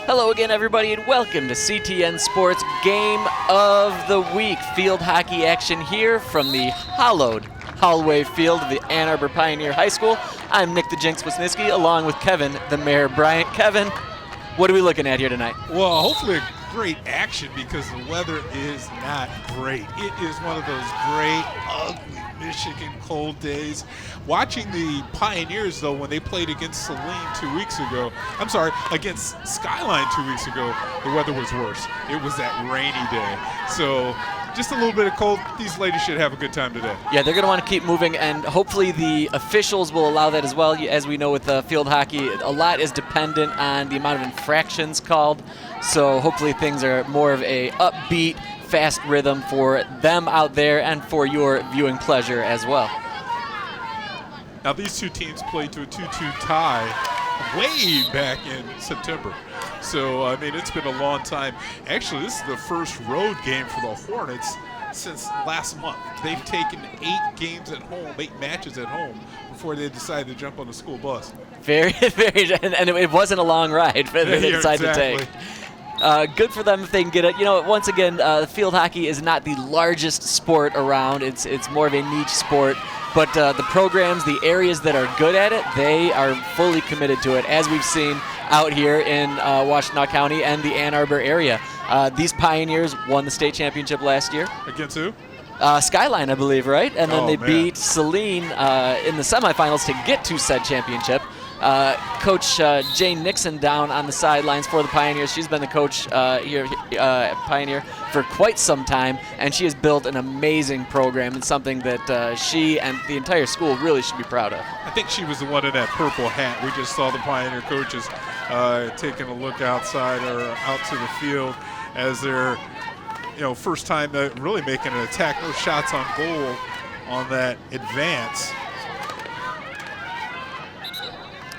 Hello again, everybody, and welcome to CTN Sports Game of the Week. Field hockey action here from the hallowed hallway field of the Ann Arbor Pioneer High School. I'm Nick the Jinx Wisniewski, along with Kevin the Mayor Bryant. Kevin, what are we looking at here tonight? Well, hopefully great action because the weather is not great. It is one of those great, ugly Michigan cold days. Watching the Pioneers, though, when they played against Saline 2 weeks ago, against Skyline 2 weeks ago, the weather was worse. It was that rainy day. So just a little bit of cold. These ladies should have a good time today. Yeah, they're going to want to keep moving, and hopefully the officials will allow that as well. As we know with field hockey, a lot is dependent on the amount of infractions called. So hopefully things are more of a upbeat, fast rhythm for them out there and for your viewing pleasure as well. Now these two teams played to a 2-2 tie way back in September. So, I mean, it's been a long time. Actually, this is the first road game for the Hornets since last month. They've taken 8 matches at home before they decided to jump on the school bus. Very, and it wasn't a long ride for them to decide to take. Good for them if they can get it. You know, once again, field hockey is not the largest sport around. It's more of a niche sport. But the programs, the areas that are good at it, they are fully committed to it, as we've seen out here in Washtenaw County and the Ann Arbor area. These Pioneers won the state championship last year. Against who? Skyline, I believe, right? And then they man. beat Saline in the semifinals to get to said championship. Coach Jane Nixon down on the sidelines for the Pioneers. She's been the coach here at Pioneer for quite some time, and she has built an amazing program and something that she and the entire school really should be proud of. I think she was the one in that purple hat. We just saw the Pioneer coaches taking a look outside or out to the field as they're, first time really making an attack. No shots on goal on that advance.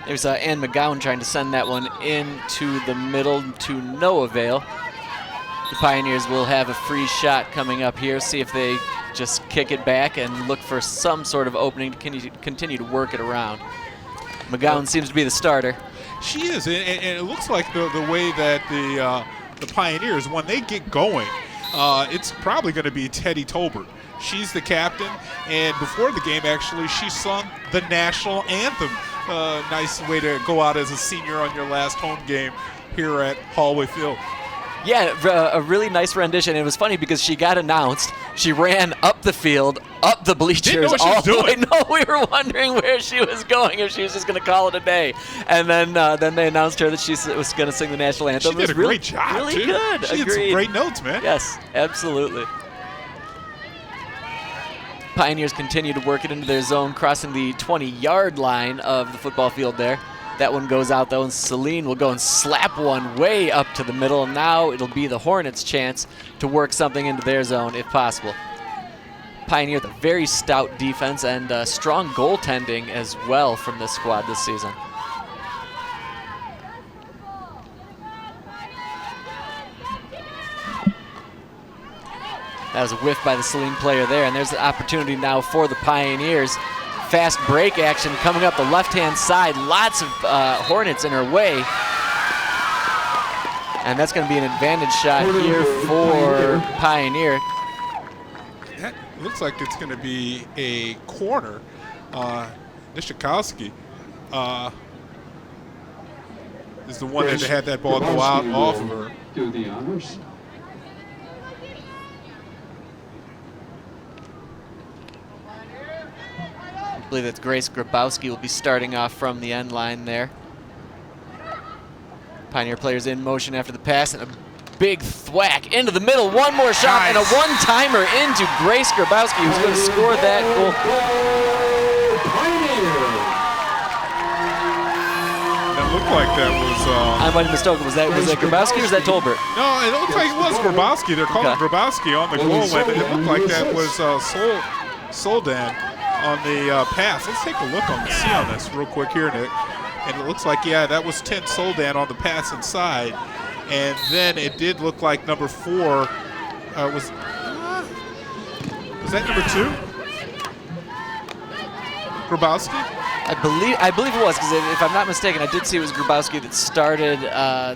There's Ann McGowan trying to send that one into the middle to no avail. The Pioneers will have a free shot coming up here. See if they just kick it back and look for some sort of opening to continue to work it around. McGowan seems to be the starter. She is, and it looks like the way that the Pioneers, when they get going, it's probably going to be Teddy Tolbert. She's the captain, and before the game, actually, she sung the national anthem. Nice way to go out as a senior on your last home game here at Hallway Field. Yeah, a really nice rendition. It was funny because she got announced. She ran up the field, up the bleachers. Didn't know what she was doing. No, we were wondering where she was going, if she was just going to call it a day. And then they announced her that she was going to sing the national anthem. She did a great job, really too. Good. She had some great notes, man. Yes, absolutely. Pioneers continue to work it into their zone, crossing the 20-yard line of the football field there. That one goes out, though, and Saline will go and slap one way up to the middle. And now it'll be the Hornets' chance to work something into their zone if possible. Pioneer with a very stout defense and strong goaltending as well from this squad this season. That was a whiff by the Saline player there, and there's the opportunity now for the Pioneers. Fast break action coming up the left-hand side. Lots of Hornets in her way. And that's going to be an advantage shot here for Pioneer. That looks like it's going to be a corner. Nishikowski is the one that had that ball go out off of her. Do the honors. I believe that's Grace Grabowski will be starting off from the end line there. Pioneer players in motion after the pass, and a big thwack into the middle. One more shot, and a one-timer into Grace Grabowski, who's going to score that goal. That looked like that was... I might have mistaken. Was that Grabowski or was that Tolbert? No, it looked like it was Grabowski. They're calling Grabowski on the goal line. It looked like that was Soldan on the pass. Let's take a look on this real quick here, Nick. And it looks like, that was 10 Soldan on the pass inside. And then it did look like number 4 was that number 2? Grabowski? I believe it was, because if I'm not mistaken, I did see it was Grabowski that started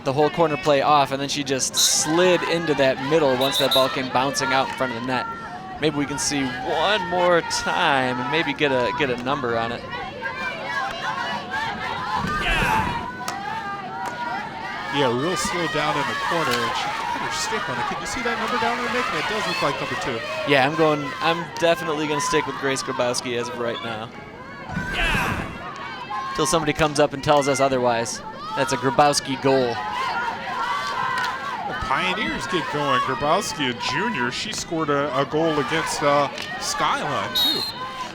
the whole corner play off, and then she just slid into that middle once that ball came bouncing out in front of the net. Maybe we can see one more time and maybe get a number on it. Yeah, real slow down in the corner, and she got her stick on it. Can you see that number down there, Nick? It does look like number 2. Yeah, I'm definitely going to stick with Grace Grabowski as of right now. Till somebody comes up and tells us otherwise. That's a Grabowski goal. The Pioneers get going. Grabowski, a junior, she scored a goal against Skyline, too.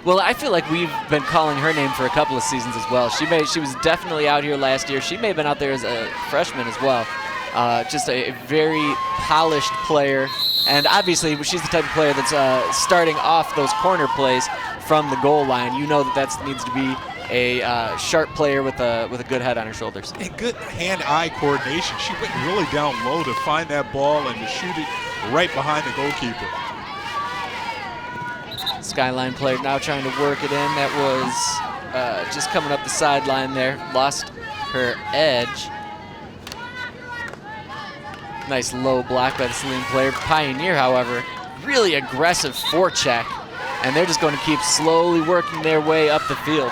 Well, I feel like we've been calling her name for a couple of seasons as well. She was definitely out here last year. She may have been out there as a freshman as well. Just a very polished player. And obviously, she's the type of player that's starting off those corner plays from the goal line. You know that needs to be a sharp player with a good head on her shoulders. And good hand-eye coordination. She went really down low to find that ball and to shoot it right behind the goalkeeper. Skyline player now trying to work it in. That was just coming up the sideline there. Lost her edge. Nice low block by the Saline player. Pioneer, however, really aggressive forecheck. And they're just going to keep slowly working their way up the field.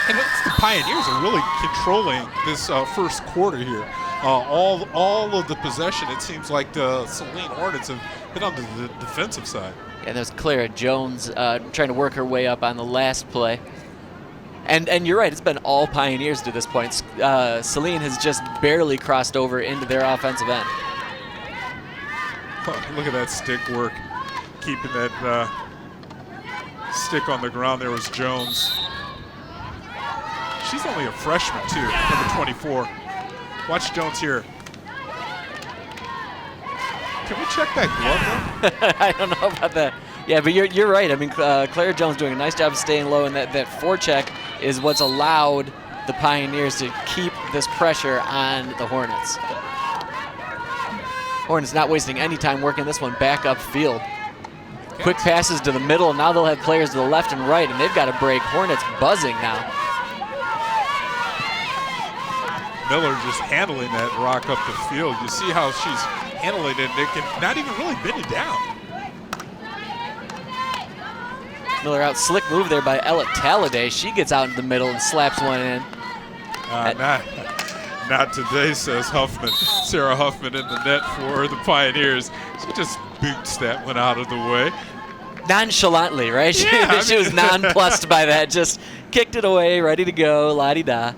And the Pioneers are really controlling this first quarter here. All of the possession, it seems like the Saline Hornets have been on the defensive side. And there's Clara Jones trying to work her way up on the last play. And you're right, it's been all Pioneers to this point. Saline has just barely crossed over into their offensive end. Oh, look at that stick work. Keeping that stick on the ground there was Jones. She's only a freshman, too, number 24. Watch Jones here. Can we check that glove, though? I don't know about that. Yeah, but you're right. I mean, Clara Jones doing a nice job of staying low, and that forecheck is what's allowed the Pioneers to keep this pressure on the Hornets. Hornets not wasting any time working this one back upfield. Quick passes to the middle, and now they'll have players to the left and right, and they've got to break. Hornets buzzing now. Miller just handling that rock up the field. You see how she's handling it, Nick, and not even really bending down. Miller out, slick move there by Ella Talladay. She gets out in the middle and slaps one in. Not today, says Huffman. Sarah Huffman in the net for the Pioneers. She just boots that one out of the way. Nonchalantly, right? Yeah, she was nonplussed by that. Just kicked it away, ready to go, la-di-da.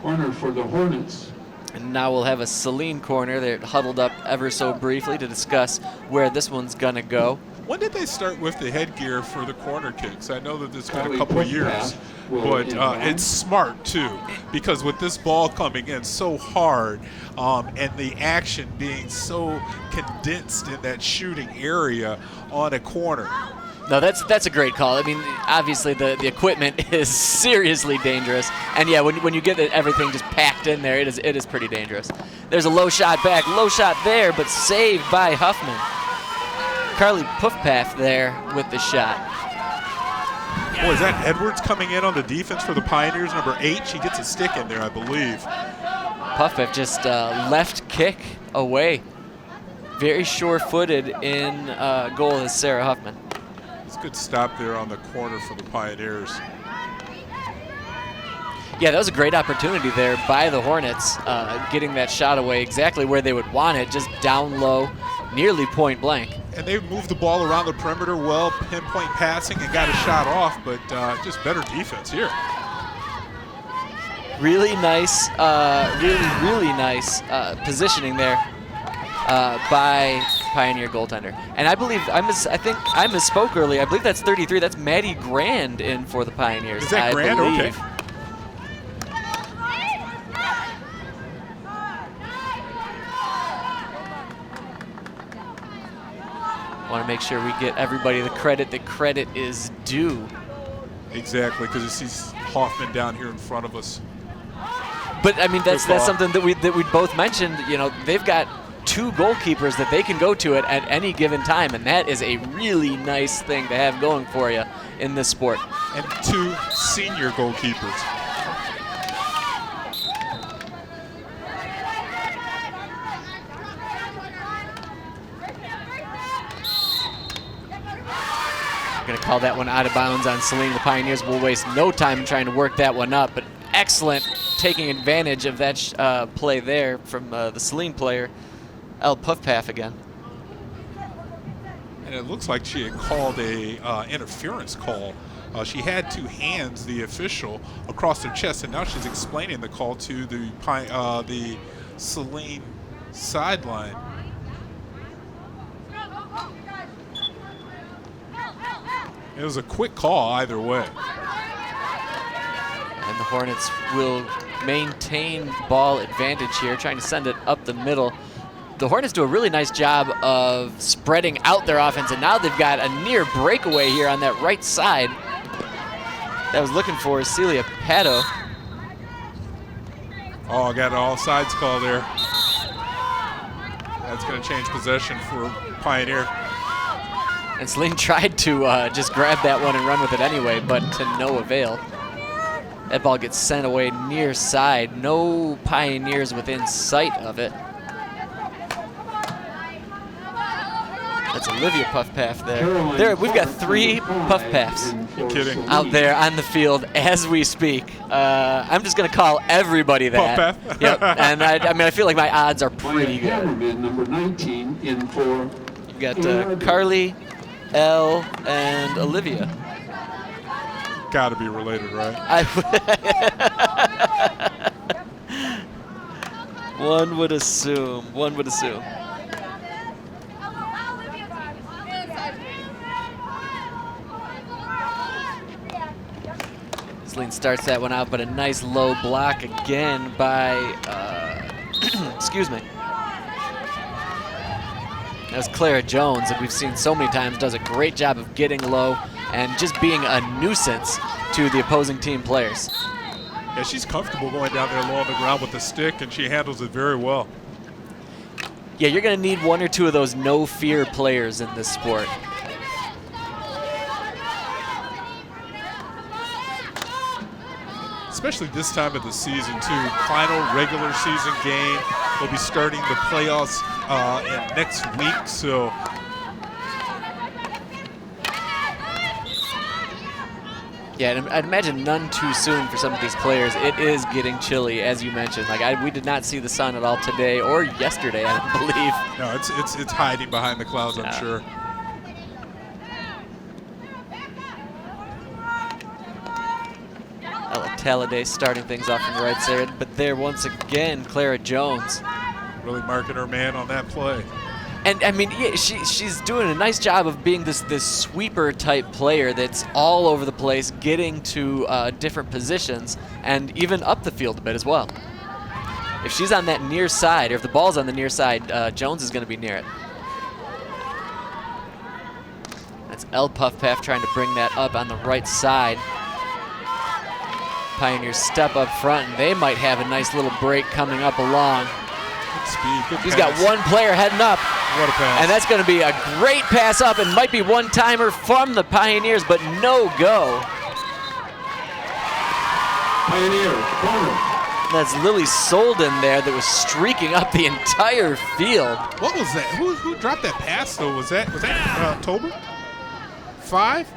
Corner for the Hornets. And now we'll have a Saline corner. They're huddled up ever so briefly to discuss where this one's going to go. When did they start with the headgear for the corner kicks? I know that it's been a couple of years, but it's smart, too, because with this ball coming in so hard and the action being so condensed in that shooting area on a corner. No, that's a great call. I mean, obviously the equipment is seriously dangerous, and yeah, when you get everything just packed in there, it is pretty dangerous. There's a low shot back, low shot there, but saved by Huffman. Carly Puffpath there with the shot. Boy, is that Edwards coming in on the defense for the Pioneers, number 8? She gets a stick in there, I believe. Puffpath just left kick away. Very sure-footed in goal is Sarah Huffman. It's a good stop there on the corner for the Pioneers. Yeah, that was a great opportunity there by the Hornets, getting that shot away exactly where they would want it, just down low, nearly point blank. And they moved the ball around the perimeter well, pinpoint passing, and got a shot off, but just better defense here. Really nice, really nice positioning there by Pioneer goaltender. And I believe, I think I misspoke earlier. I believe that's 33. That's Maddie Grand in for the Pioneers. Is that Grand? Believe. Okay. Want to make sure we get everybody the credit is due. Exactly, because you see Hoffman down here in front of us. But I mean, that's something that we both mentioned. You know, they've got 2 goalkeepers that they can go to it at any given time, and that is a really nice thing to have going for you in this sport. And 2 senior goalkeepers. Going to call that one out of bounds on Saline. The Pioneers will waste no time trying to work that one up, but excellent taking advantage of that play there from the Saline player, El Puffpaff again. And it looks like she had called a interference call. She had to hands the official across her chest, and now she's explaining the call to the Saline sideline. It was a quick call either way. And the Hornets will maintain ball advantage here, trying to send it up the middle. The Hornets do a really nice job of spreading out their offense, and now they've got a near breakaway here on that right side. That was looking for Celia Pato. Oh, got an all sides call there. That's going to change possession for Pioneer. And Saline tried to just grab that one and run with it anyway, but to no avail. That ball gets sent away near side. No Pioneers within sight of it. That's Olivia Puffpaff there. There, we've got 3 Puffpaffs You're kidding. out there on the field as we speak. I'm just going to call everybody that. Puffpaff? Yep. And I mean, I feel like my odds are pretty good. Hammerman, number 19, in for. You've got Carly, Elle, and Olivia. Got to be related, right? One would assume. One would assume. Saline starts that one out, but a nice low block again by, excuse me. That was Clara Jones, that we've seen so many times, does a great job of getting low and just being a nuisance to the opposing team players. Yeah, she's comfortable going down there low on the ground with the stick, and she handles it very well. Yeah, you're going to need 1 or 2 of those no-fear players in this sport. Especially this time of the season, too. Final regular season game. They'll be starting the playoffs next week, so. Yeah, and I'd imagine none too soon for some of these players. It is getting chilly, as you mentioned. Like we did not see the sun at all today or yesterday, I don't believe. No, it's hiding behind the clouds, I'm sure. Ella Talladay starting things off on the right side, but there once again, Clara Jones. Really marking her man on that play. And I mean, yeah, she's doing a nice job of being this sweeper type player that's all over the place, getting to different positions and even up the field a bit as well. If she's on that near side, or if the ball's on the near side, Jones is going to be near it. That's El Puffpaff trying to bring that up on the right side. Pioneers step up front, and they might have a nice little break coming up along. Good speed, good He's pass. got 1 player heading up. What a pass. And that's going to be a great pass up and might be one-timer from the Pioneers, but no go. Pioneer, corner. That's Lily Solden there that was streaking up the entire field. What was that? Who dropped that pass, though? Was that October? 5?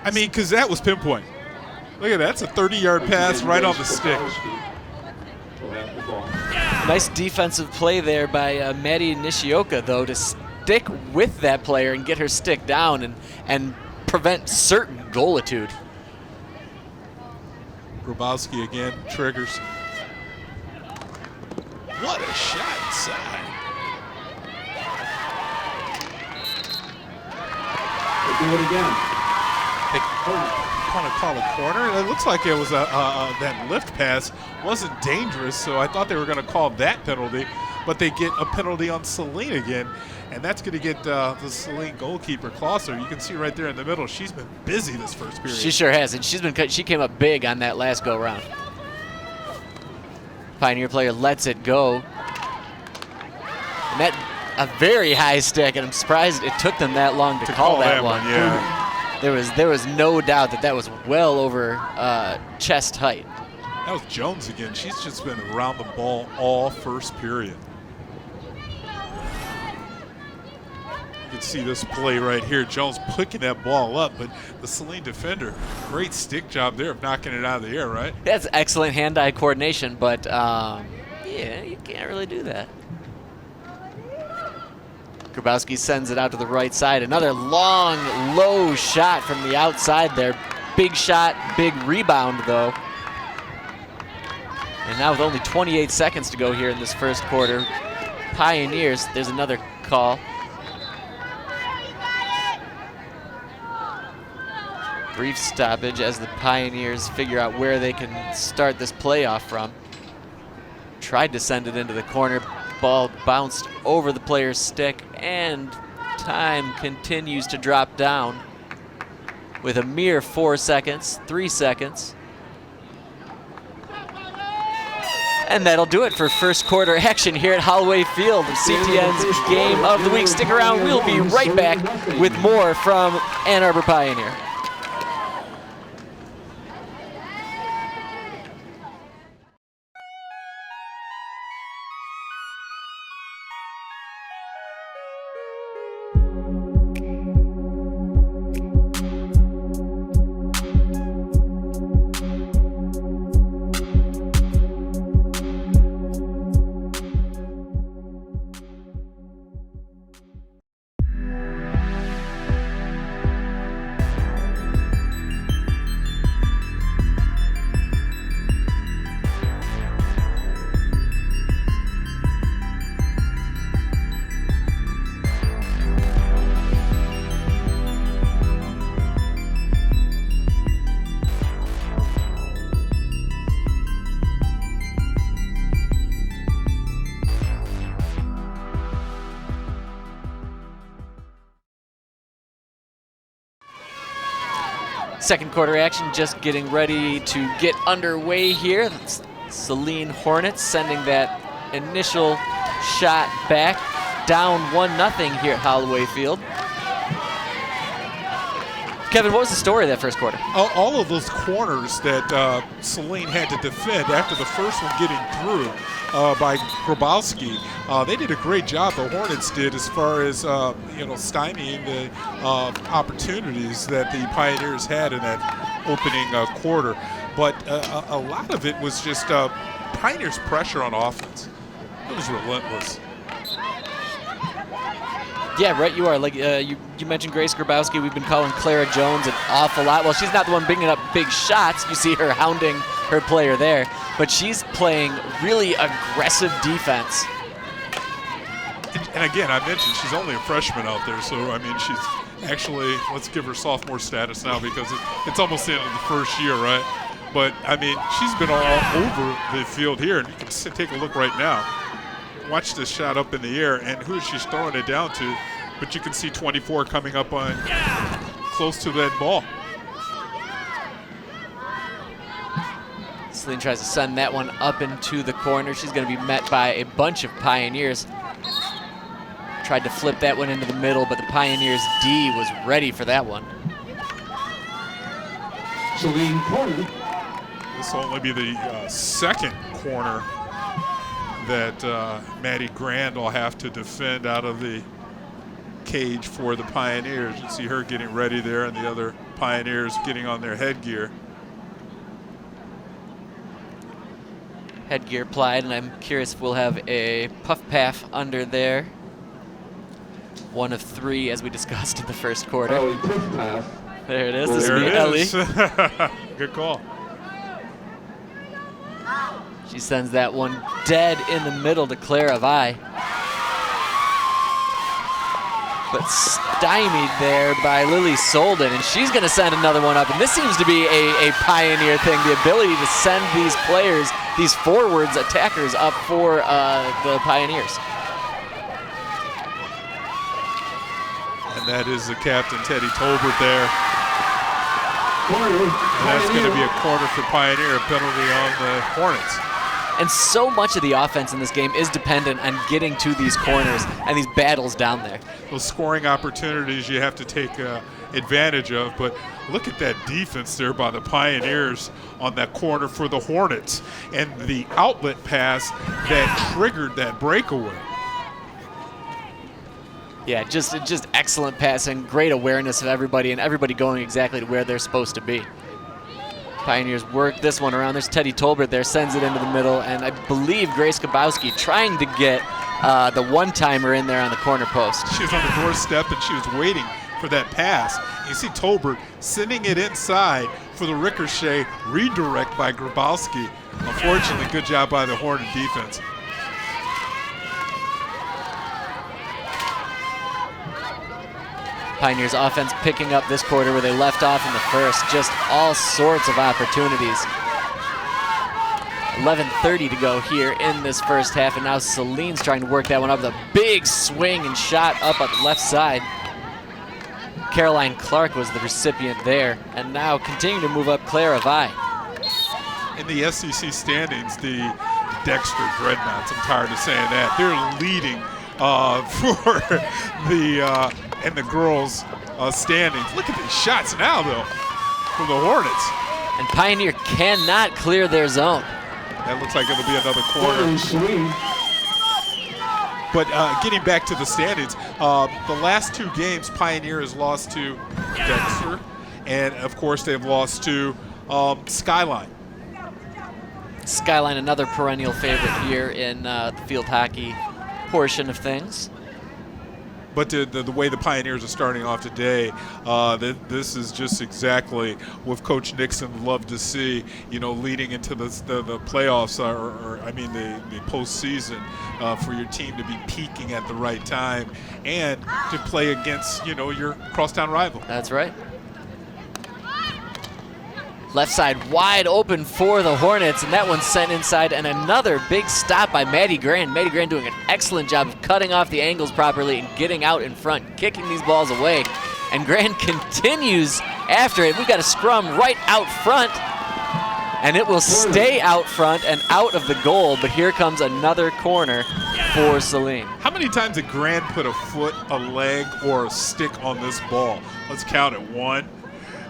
I mean, because that was pinpoint. Look at that. That's a 30-yard pass right on the stick. Nice defensive play there by Maddie Nishioka, though, to stick with that player and get her stick down and prevent certain goalitude. Grabowski again, triggers. What a shot inside. We'll do it again. They want to call a corner. It looks like it was that lift pass wasn't dangerous, so I thought they were going to call that penalty, but they get a penalty on Saline again, and that's going to get the Saline goalkeeper Klosser. You can see right there in the middle, she's been busy this first period. She sure has, and she came up big on that last go round. Pioneer player lets it go. And that a very high stick, and I'm surprised it took them that long to call that one. Yeah. There was no doubt that was well over chest height. That was Jones again. She's just been around the ball all first period. You can see this play right here. Jones picking that ball up, but the Saline defender, great stick job there of knocking it out of the air, right? That's excellent hand-eye coordination, but yeah, you can't really do that. Grabowski sends it out to the right side. Another long, low shot from the outside there. Big shot, big rebound, though. And now with only 28 seconds to go here in this first quarter, Pioneers, there's another call. Brief stoppage as the Pioneers figure out where they can start this playoff from. Tried to send it into the corner. Ball bounced over the player's stick, and time continues to drop down with a mere 4 seconds, 3 seconds. And that'll do it for first quarter action here at Holloway Field of CTN's Game of the Week. Stick around, we'll be right back with more from Ann Arbor Pioneer. Second quarter action just getting ready to get underway here. That's Saline Hornets sending that initial shot back. Down 1-0 here at Holloway Field. Kevin, what was the story of that first quarter? All of those corners that Saline had to defend after the first one getting through by Grabowski, they did a great job. The Hornets did as far as stymieing the opportunities that the Pioneers had in that opening quarter. But a lot of it was just Pioneers' pressure on offense. It was relentless. Yeah, right, you are. Like you mentioned Grace Grabowski. We've been calling Clara Jones an awful lot. Well, she's not the one bringing up big shots. You see her hounding her player there. But she's playing really aggressive defense. And again, I mentioned she's only a freshman out there. So, I mean, she's actually, let's give her sophomore status now because it's almost the end of the first year, right? But, I mean, she's been all over the field here. And you can take a look right now. Watch this shot up in the air, and who she's throwing it down to. But you can see 24 coming up on close to that ball. Saline tries to send that one up into the corner. She's going to be met by a bunch of Pioneers. Tried to flip that one into the middle, but the Pioneers' D was ready for that one. Saline corner. This will only be the second corner that Maddie Grand will have to defend out of the cage for the Pioneers. You see her getting ready there and the other Pioneers getting on their headgear. Headgear applied, and I'm curious if we'll have a puff paff under there. 1 of 3 as we discussed in the first quarter. There it is. This There will be it Ellie. is. Good call. She sends that one dead in the middle to Clara Vi. But stymied there by Lily Solden, and she's going to send another one up. And this seems to be a Pioneer thing, the ability to send these players, these forwards, attackers, up for the Pioneers. And that is the captain, Teddy Tolbert there. And that's going to be a corner for Pioneer, a penalty on the Hornets. And so much of the offense in this game is dependent on getting to these corners and these battles down there. Those scoring opportunities you have to take advantage of, but look at that defense there by the Pioneers on that corner for the Hornets and the outlet pass that triggered that breakaway. Yeah, just excellent passing, great awareness of everybody, and everybody going exactly to where they're supposed to be. Pioneers work this one around. There's Teddy Tolbert there, sends it into the middle, and I believe Grace Kabowski trying to get the one-timer in there on the corner post. She was on the doorstep, and she was waiting for that pass. You see Tolbert sending it inside for the ricochet redirect by Grabowski. Unfortunately, good job by the Hornet defense. Pioneers offense picking up this quarter where they left off in the first. Just all sorts of opportunities. 11:30 to go here in this first half, and now Saline's trying to work that one up with a big swing and shot up the left side. Caroline Clark was the recipient there, and now continuing to move up, Clara Vi. In the SEC standings, the Dexter Dreadnoughts, I'm tired of saying that, they're leading for the girls' standings. Look at these shots now, though, from the Hornets. And Pioneer cannot clear their zone. That looks like it'll be another corner. But getting back to the standings, the last two games, Pioneer has lost to Dexter, and of course they've lost to Skyline. Skyline, another perennial favorite here in the field hockey portion of things. But the way the Pioneers are starting off today, this is just exactly what Coach Nixon loved to see, you know, leading into the playoffs, or I mean the postseason, for your team to be peaking at the right time and to play against, you know, your crosstown rival. That's right. Left side wide open for the Hornets, and that one's sent inside, and another big stop by Maddie Grand. Maddie Grand doing an excellent job of cutting off the angles properly and getting out in front, kicking these balls away. And Grand continues after it. We've got a scrum right out front, and it will stay out front and out of the goal, but here comes another corner for Saline. How many times did Grand put a foot, a leg, or a stick on this ball? Let's count it. One.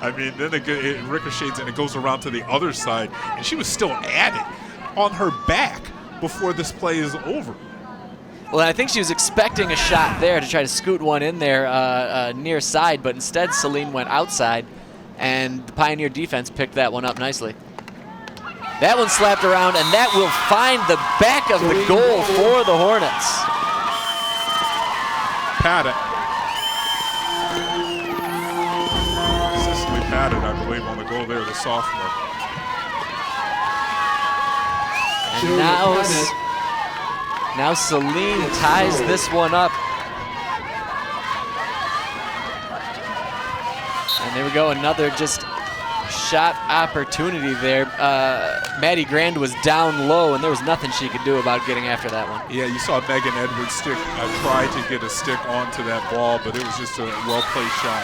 I mean, then it ricochets and it goes around to the other side, and she was still at it on her back before this play is over. Well, I think she was expecting a shot there to try to scoot one in there near side, but instead Saline went outside, and the Pioneer defense picked that one up nicely. That one slapped around, and that will find the back of the goal for the Hornets. Paddock. Paddock, I believe, on the goal there, the sophomore. And now Saline ties this one up. And there we go, another just shot opportunity there. Maddie Grand was down low, and there was nothing she could do about getting after that one. Yeah, you saw Megan Edwards try to get a stick onto that ball, but it was just a well-played shot.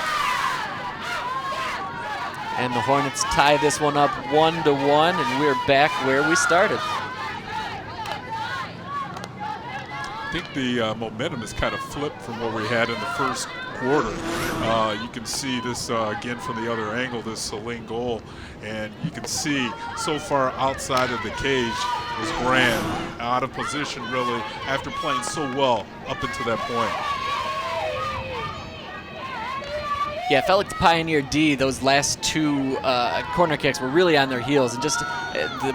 And the Hornets tie this one up 1-1, and we're back where we started. I think the momentum has kind of flipped from what we had in the first quarter. You can see this again from the other angle, this Saline goal, and you can see so far outside of the cage was Grand, out of position really after playing so well up until that point. Yeah, it felt like the Pioneer D, those last two corner kicks were really on their heels. And just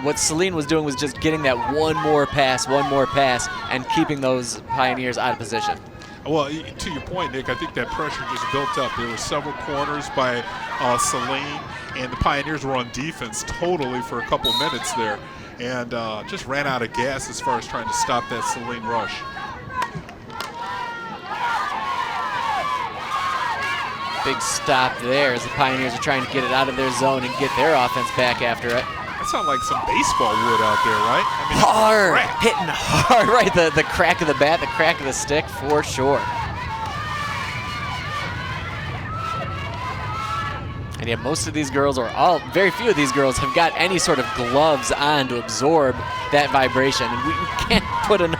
what Saline was doing was just getting that one more pass, and keeping those Pioneers out of position. Well, to your point, Nick, I think that pressure just built up. There were several corners by Saline, and the Pioneers were on defense totally for a couple minutes there, and just ran out of gas as far as trying to stop that Saline rush. Big stop there as the Pioneers are trying to get it out of their zone and get their offense back after it. That sounds like some baseball wood out there, right? I mean, hard, hitting hard, right? The crack of the bat, the crack of the stick, for sure. And yet most of these girls, or very few of these girls, have got any sort of gloves on to absorb that vibration. And we can't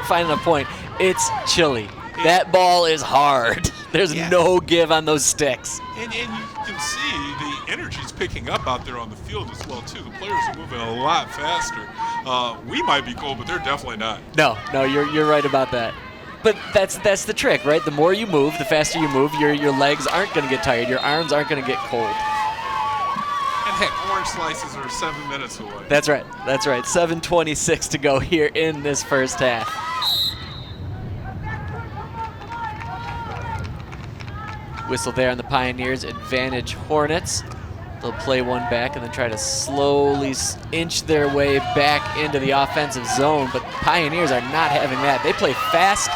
find enough point. It's chilly. That ball is hard. There's no give on those sticks. And you can see the energy's picking up out there on the field as well, too. The players are moving a lot faster. We might be cold, but they're definitely not. No, you're right about that. But that's the trick, right? The more you move, the faster you move, your legs aren't going to get tired. Your arms aren't going to get cold. And heck, orange slices are 7 minutes away. That's right. 7:26 to go here in this first half. Whistle there on the Pioneers, advantage Hornets. They'll play one back and then try to slowly inch their way back into the offensive zone, but Pioneers are not having that. They play fast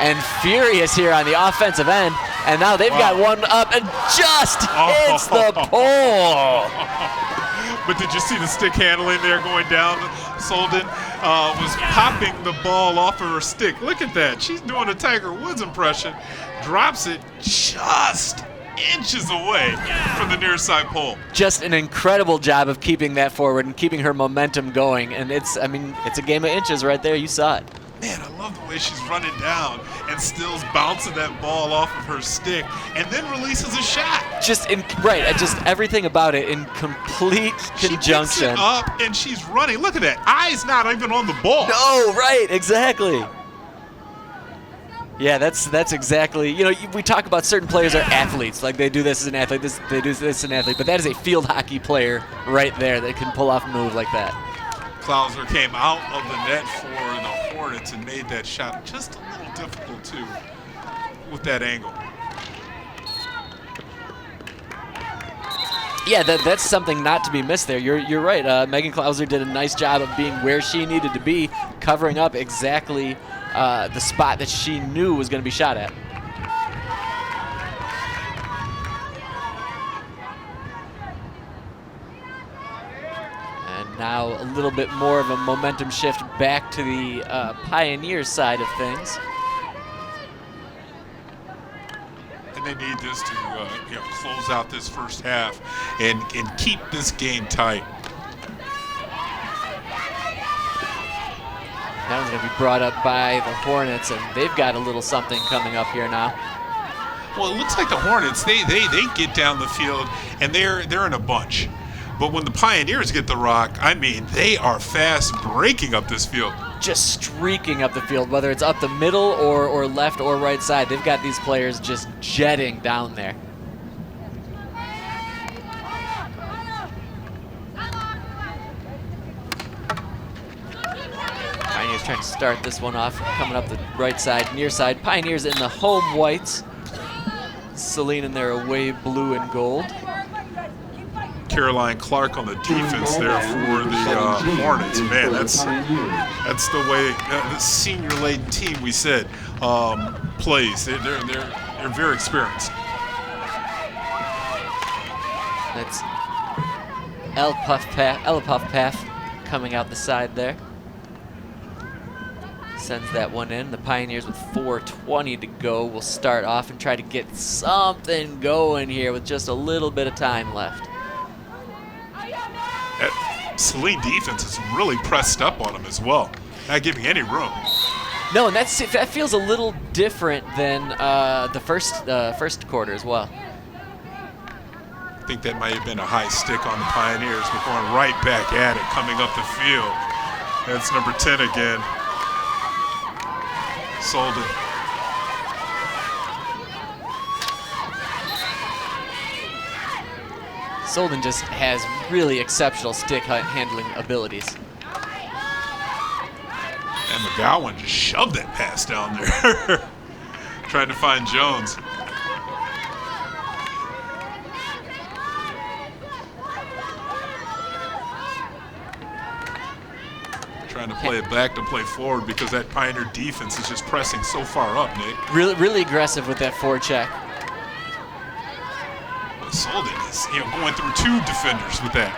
and furious here on the offensive end, and now they've got one up and just hits the pole. But did you see the stick handling there going down? Solden was popping the ball off of her stick. Look at that. She's doing a Tiger Woods impression. Drops it just inches away from the near side pole. Just an incredible job of keeping that forward and keeping her momentum going. And it's a game of inches right there. You saw it. Man, I love the way she's running down and still's bouncing that ball off of her stick and then releases a shot. Just everything about it in complete conjunction. She picks it up and she's running. Look at that. Eyes not even on the ball. No, right, exactly. Yeah, that's exactly. We talk about certain players are athletes, like they do this as an athlete, they do this as an athlete, but that is a field hockey player right there that can pull off a move like that. Klauser came out of the net for the Hornets and made that shot just a little difficult too with that angle. Yeah, that's something not to be missed there. You're right. Megan Klauser did a nice job of being where she needed to be, covering up exactly the spot that she knew was going to be shot at. And now a little bit more of a momentum shift back to the Pioneers side of things. And they need this to close out this first half and keep this game tight. That one's going to be brought up by the Hornets, and they've got a little something coming up here now. Well, it looks like the Hornets, they get down the field, and they're in a bunch. But when the Pioneers get the rock, they are fast breaking up this field. Just streaking up the field, whether it's up the middle or left or right side. They've got these players just jetting down there. Pioneers trying to start this one off, coming up the right side, near side. Pioneers in the home whites. Saline in their away blue and gold. Caroline Clark on the defense there for the Hornets. Man, that's the way the senior-laden team we said plays. They're very experienced. That's Ella Puff Path coming out the side there. Sends that one in. The Pioneers with 4:20 to go will start off and try to get something going here with just a little bit of time left. That Saline defense is really pressed up on them as well, not giving any room. No, and that feels a little different than the first quarter as well. I think that might have been a high stick on the Pioneers, but going right back at it, coming up the field. That's number 10 again. Solden. Solden just has really exceptional stick handling abilities. And McGowan just shoved that pass down there. Trying to find Jones. Trying to play it back to play forward because that Pioneer defense is just pressing so far up, Nick. Really aggressive with that forecheck. Solden is going through two defenders with that.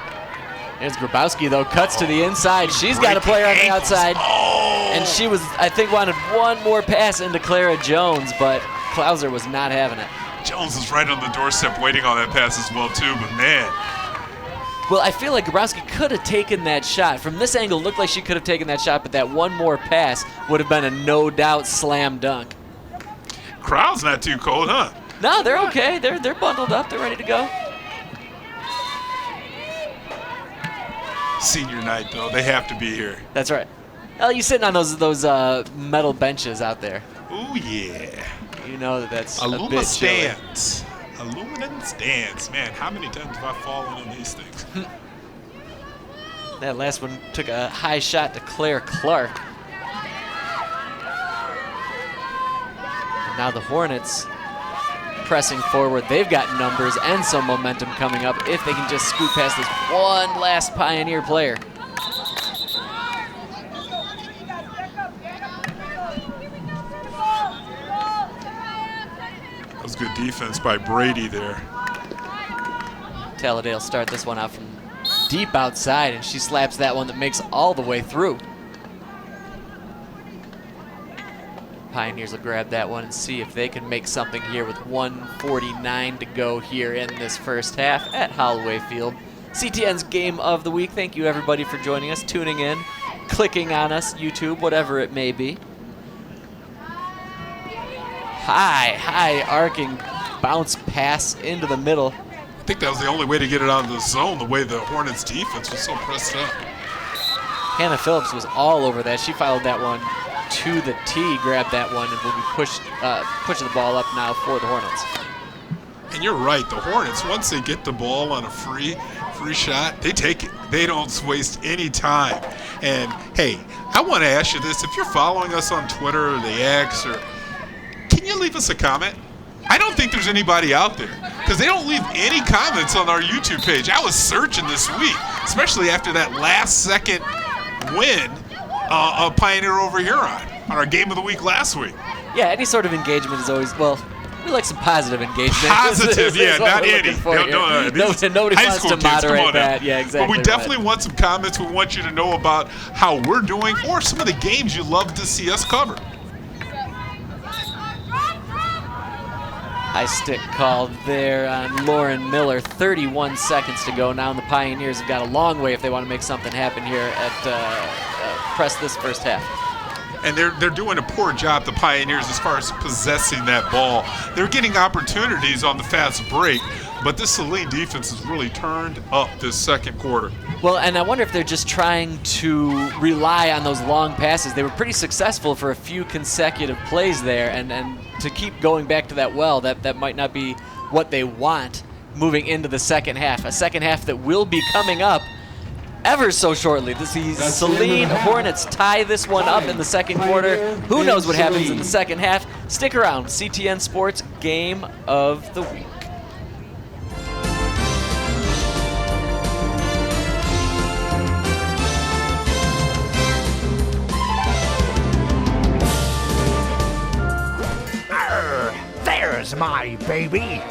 There's Grabowski, though, cuts to the inside. She's got a player on the outside. Oh. And she was, I think, wanted one more pass into Clara Jones, but Klauser was not having it. Jones is right on the doorstep waiting on that pass as well, too, but man. Well, I feel like Grabowski could have taken that shot. From this angle, it looked like she could have taken that shot, but that one more pass would have been a no-doubt slam dunk. Crowd's not too cold, huh? No, they're okay. They're bundled up. They're ready to go. Senior night, though. They have to be here. That's right. Well, you sitting on those metal benches out there. Ooh, yeah. You know that's Aluma a bit stands. Aluminum stands. Man, how many times have I fallen on these things? That last one took a high shot to Claire Clark. And now the Hornets pressing forward. They've got numbers and some momentum coming up if they can just scoot past this one last Pioneer player. That was good defense by Brady there. Talladale start this one out from deep outside, and she slaps that one that makes all the way through. Pioneers will grab that one and see if they can make something here with 1:49 to go here in this first half at Holloway Field. CTN's Game of the Week. Thank you, everybody, for joining us, tuning in, clicking on us, YouTube, whatever it may be. High arcing bounce pass into the middle. I think that was the only way to get it out of the zone, the way the Hornets defense was so pressed up. Hannah Phillips was all over that. She followed that one to the tee, grabbed that one, and will be pushing the ball up now for the Hornets. And you're right, the Hornets, once they get the ball on a free shot, they take it. They don't waste any time. And hey, I want to ask you this. If you're following us on Twitter or the X, or can you leave us a comment? I don't think there's anybody out there because they don't leave any comments on our YouTube page. I was searching this week, especially after that last second win of Pioneer over Huron on our Game of the Week last week. Yeah, any sort of engagement is always, well, we like some positive engagement. Positive, yeah, not any. Nobody wants to moderate that. Yeah, exactly. But we definitely want some comments. We want you to know about how we're doing or some of the games you love to see us cover. High stick called there on Lauren Miller. 31 seconds to go now, and the Pioneers have got a long way if they want to make something happen here at press this first half. And they're doing a poor job, the Pioneers, as far as possessing that ball. They're getting opportunities on the fast break, but this Saline defense has really turned up this second quarter. Well, and I wonder if they're just trying to rely on those long passes. They were pretty successful for a few consecutive plays there, and to keep going back to that well, that might not be what they want moving into the second half. A second half that will be coming up ever so shortly. The Saline Hornets tie this one up in the second quarter. Who knows what happens in the second half? Stick around. CTN Sports Game of the Week. There's my baby.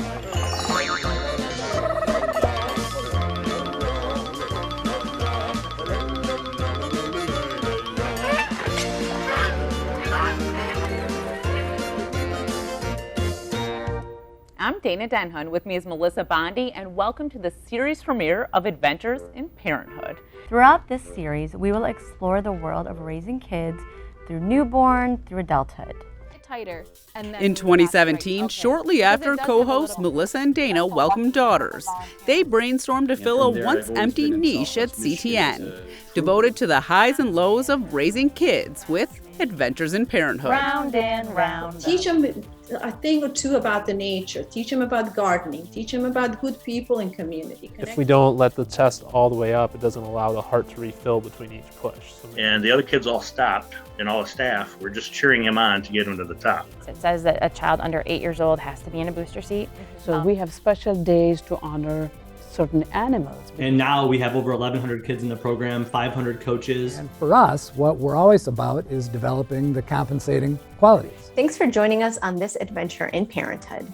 I'm Dana Denhun. With me is Melissa Bondi, and welcome to the series premiere of Adventures in Parenthood. Throughout this series, we will explore the world of raising kids through newborn through adulthood. Tighter. And then in 2017, shortly after co-hosts Melissa and Dana welcomed daughters, they brainstormed to fill a once-empty niche at CTN, devoted to the highs and lows of raising kids with Adventures in Parenthood. Round and round. Teach them a thing or two about the nature. Teach them about gardening. Teach them about good people and community. If we don't let the test all the way up, it doesn't allow the heart to refill between each push. And the other kids all stopped, and all the staff were just cheering him on to get him to the top. It says that a child under 8 years old has to be in a booster seat. So we have special days to honor certain animals. And now we have over 1,100 kids in the program, 500 coaches. And for us, what we're always about is developing the compensating qualities. Thanks for joining us on this adventure in parenthood.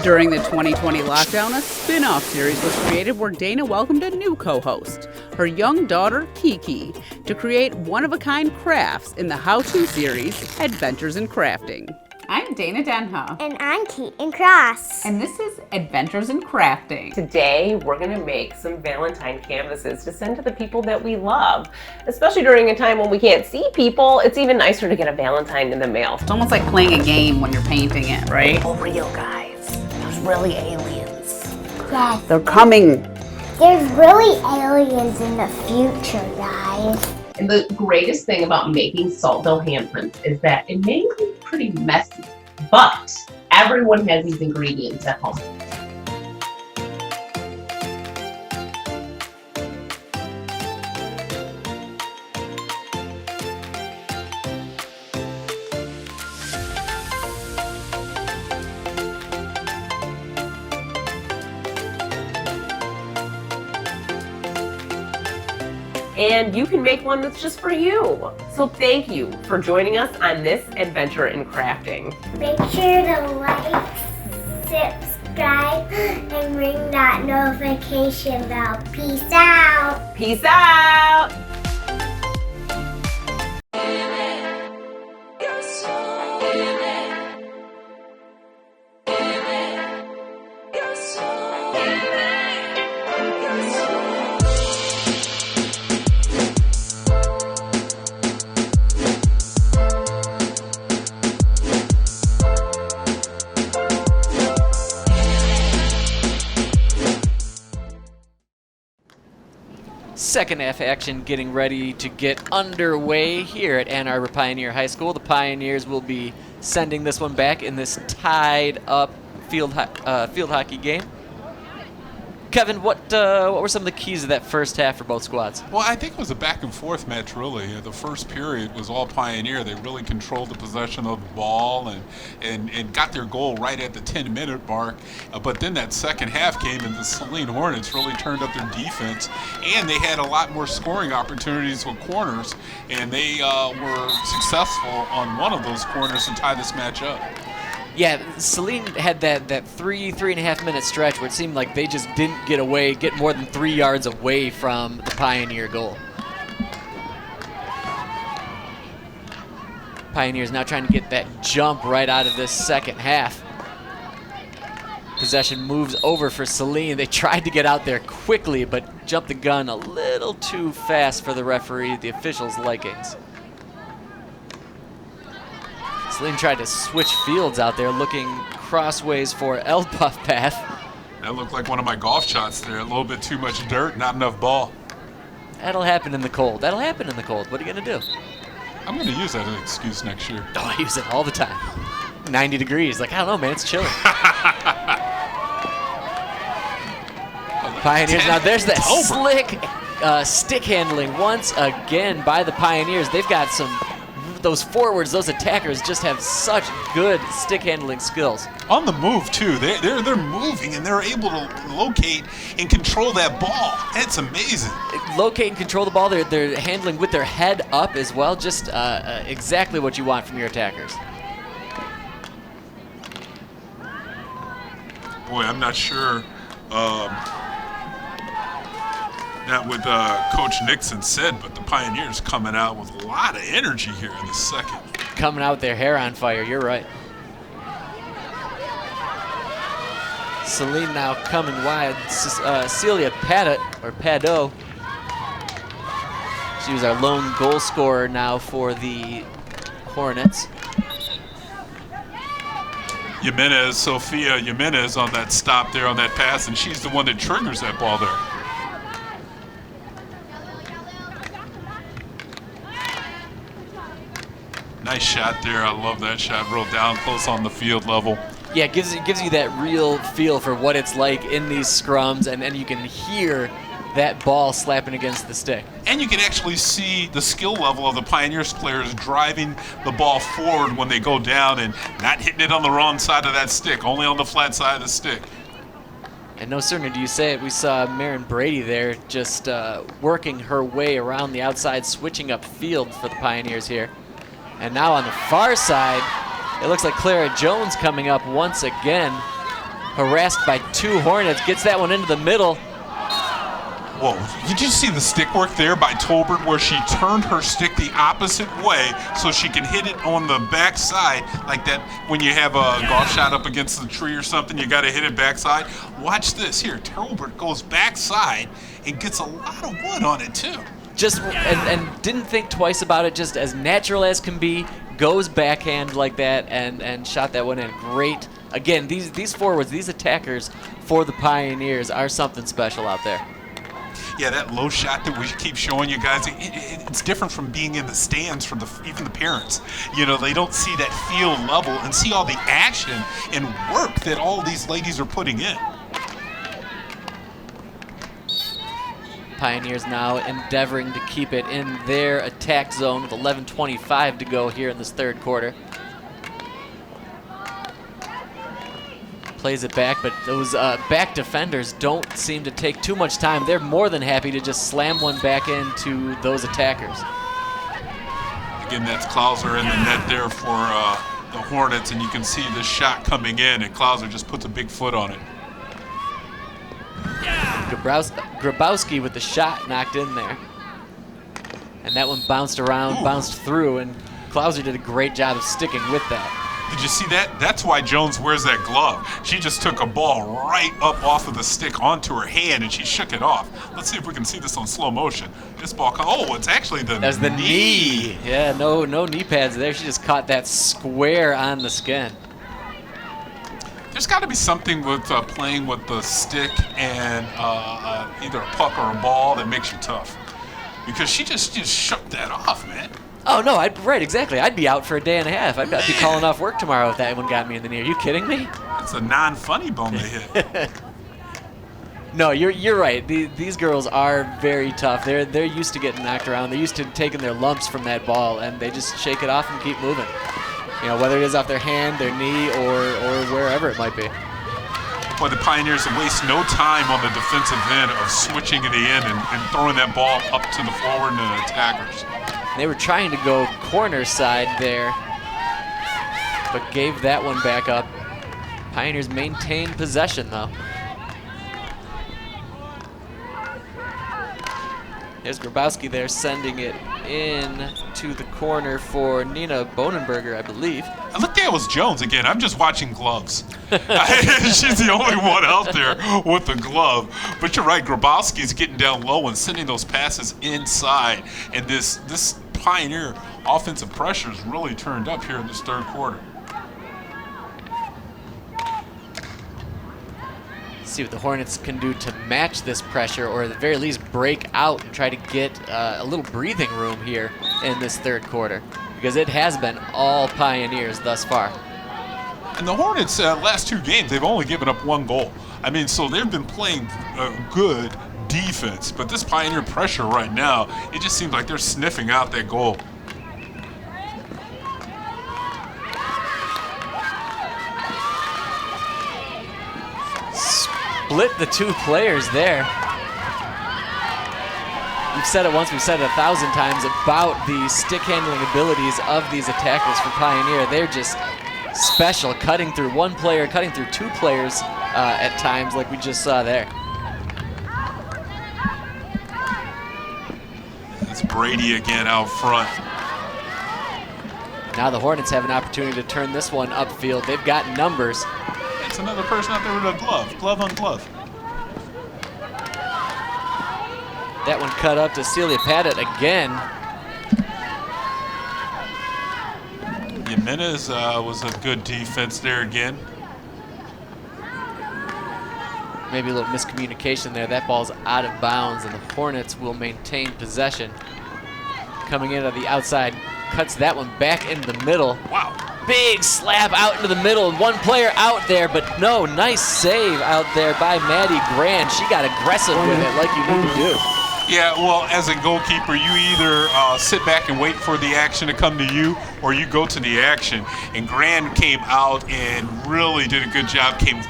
During the 2020 lockdown, a spin-off series was created where Dana welcomed a new co-host, her young daughter, Kiki, to create one-of-a-kind crafts in the how-to series, Adventures in Crafting. I'm Dana Denha. And I'm Keaton Cross. And this is Adventures in Crafting. Today, we're going to make some Valentine canvases to send to the people that we love. Especially during a time when we can't see people, it's even nicer to get a Valentine in the mail. It's almost like playing a game when you're painting it, right? For real, guys. There's really aliens. Yes. They're coming. There's really aliens in the future, guys. And the greatest thing about making salt dough handprints is that it may look pretty messy, but everyone has these ingredients at home. And you can make one that's just for you. So thank you for joining us on this adventure in crafting. Make sure to like, subscribe, and ring that notification bell. Peace out. Peace out. Second half action getting ready to get underway here at Ann Arbor Pioneer High School. The Pioneers will be sending this one back in this tied up field hockey game. Kevin, what were some of the keys of that first half for both squads? Well, I think it was a back and forth match, really. The first period was all Pioneer. They really controlled the possession of the ball and got their goal right at the 10-minute mark. But then that second half came and the Saline Hornets really turned up their defense, and they had a lot more scoring opportunities with corners, and they were successful on one of those corners to tie this match up. Yeah, Saline had that 3.5 minute stretch where it seemed like they just didn't get more than 3 yards away from the Pioneer goal. Pioneers now trying to get that jump right out of this second half. Possession moves over for Saline. They tried to get out there quickly, but jumped the gun a little too fast for the referee, the officials' likings. Saline tried to switch fields out there, looking crossways for Elpuff path. That looked like one of my golf shots there. A little bit too much dirt, not enough ball. That'll happen in the cold. That'll happen in the cold. What are you going to do? I'm going to use that as an excuse next year. Oh, I use it all the time. 90 degrees. Like, I don't know, man. It's chilly. Pioneers. Now, there's that slick stick handling once again by the Pioneers. They've got those forwards, those attackers just have such good stick handling skills. On the move too, they're moving and they're able to locate and control that ball. It's amazing. Locate and control the ball. They're handling with their head up as well. Just exactly what you want from your attackers. Boy, I'm not sure. Not what Coach Nixon said, but the Pioneers coming out with a lot of energy here in the second. Coming out with their hair on fire, you're right. Saline now coming wide. Celia Padot. She was our lone goal scorer now for the Hornets. Sophia Jimenez on that stop there on that pass, and she's the one that triggers that ball there. Nice shot there. I love that shot. Real down close on the field level. Yeah, it gives you that real feel for what it's like in these scrums, and you can hear that ball slapping against the stick. And you can actually see the skill level of the Pioneers players driving the ball forward when they go down and not hitting it on the wrong side of that stick, only on the flat side of the stick. And no sooner do you say it, we saw Marin Brady there just working her way around the outside, switching up field for the Pioneers here. And now on the far side, it looks like Clara Jones coming up once again. Harassed by two Hornets, gets that one into the middle. Whoa, did you see the stick work there by Tolbert where she turned her stick the opposite way so she can hit it on the backside like that when you have a golf shot up against the tree or something, you got to hit it backside. Watch this here. Tolbert goes backside and gets a lot of wood on it too. Just and didn't think twice about it, just as natural as can be, goes backhand like that and shot that one in. Great. Again, these forwards, these attackers for the Pioneers are something special out there. Yeah, that low shot that we keep showing you guys, it's different from being in the stands from even the parents. You know, they don't see that field level and see all the action and work that all these ladies are putting in. Pioneers now endeavoring to keep it in their attack zone with 11:25 to go here in this third quarter. Plays it back, but those back defenders don't seem to take too much time. They're more than happy to just slam one back into those attackers. Again, that's Klauser in the net there for the Hornets, and you can see the shot coming in, and Klauser just puts a big foot on it. Grabowski with the shot knocked in there. And that one bounced around, bounced through, and Klauser did a great job of sticking with that. Did you see that? That's why Jones wears that glove. She just took a ball right up off of the stick onto her hand, and she shook it off. Let's see if we can see this on slow motion. This ball, it's actually the knee. That's the knee. Yeah, no knee pads there. She just caught that square on the skin. There's got to be something with playing with the stick and either a puck or a ball that makes you tough. Because she just shook that off, man. Oh, no, right, exactly. I'd be out for a day and a half. I'd be calling off work tomorrow if that one got me in the knee. Are you kidding me? It's a non-funny bone they hit. No, you're right. These girls are very tough. They're used to getting knocked around. They're used to taking their lumps from that ball, and they just shake it off and keep moving. You know, whether it is off their hand, their knee, or wherever it might be. Boy, the Pioneers waste no time on the defensive end of switching in the end and throwing that ball up to the forward and the attackers. They were trying to go corner side there, but gave that one back up. Pioneers maintained possession, though. There's Grabowski there sending it in to the corner for Nina Bonenberger, I believe. I looked at it was Jones again. I'm just watching gloves. She's the only one out there with the glove. But you're right, Grabowski's getting down low and sending those passes inside. And this Pioneer offensive pressure is really turned up here in this third quarter. See what the Hornets can do to match this pressure, or at the very least break out and try to get a little breathing room here in this third quarter, because it has been all Pioneers thus far. And the Hornets, last two games, they've only given up one goal. I mean, so they've been playing good defense, but this Pioneer pressure right now, it just seems like they're sniffing out that goal. Split the two players there. We've said it once, we've said it 1,000 times about the stick handling abilities of these attackers for Pioneer. They're just special, cutting through one player, cutting through two players at times, like we just saw there. It's Brady again out front. Now the Hornets have an opportunity to turn this one upfield. They've got numbers. It's another person out there with a glove on glove. That one cut up to Celia Paddock again. Jimenez was a good defense there again. Maybe a little miscommunication there. That ball's out of bounds, and the Hornets will maintain possession. Coming in on the outside, cuts that one back into the middle. Wow. Big slap out into the middle. One player out there, but no, nice save out there by Maddie Grand. She got aggressive with it like you need to do. Yeah, well, as a goalkeeper, you either sit back and wait for the action to come to you, or you go to the action. And Grand came out and really did a good job, came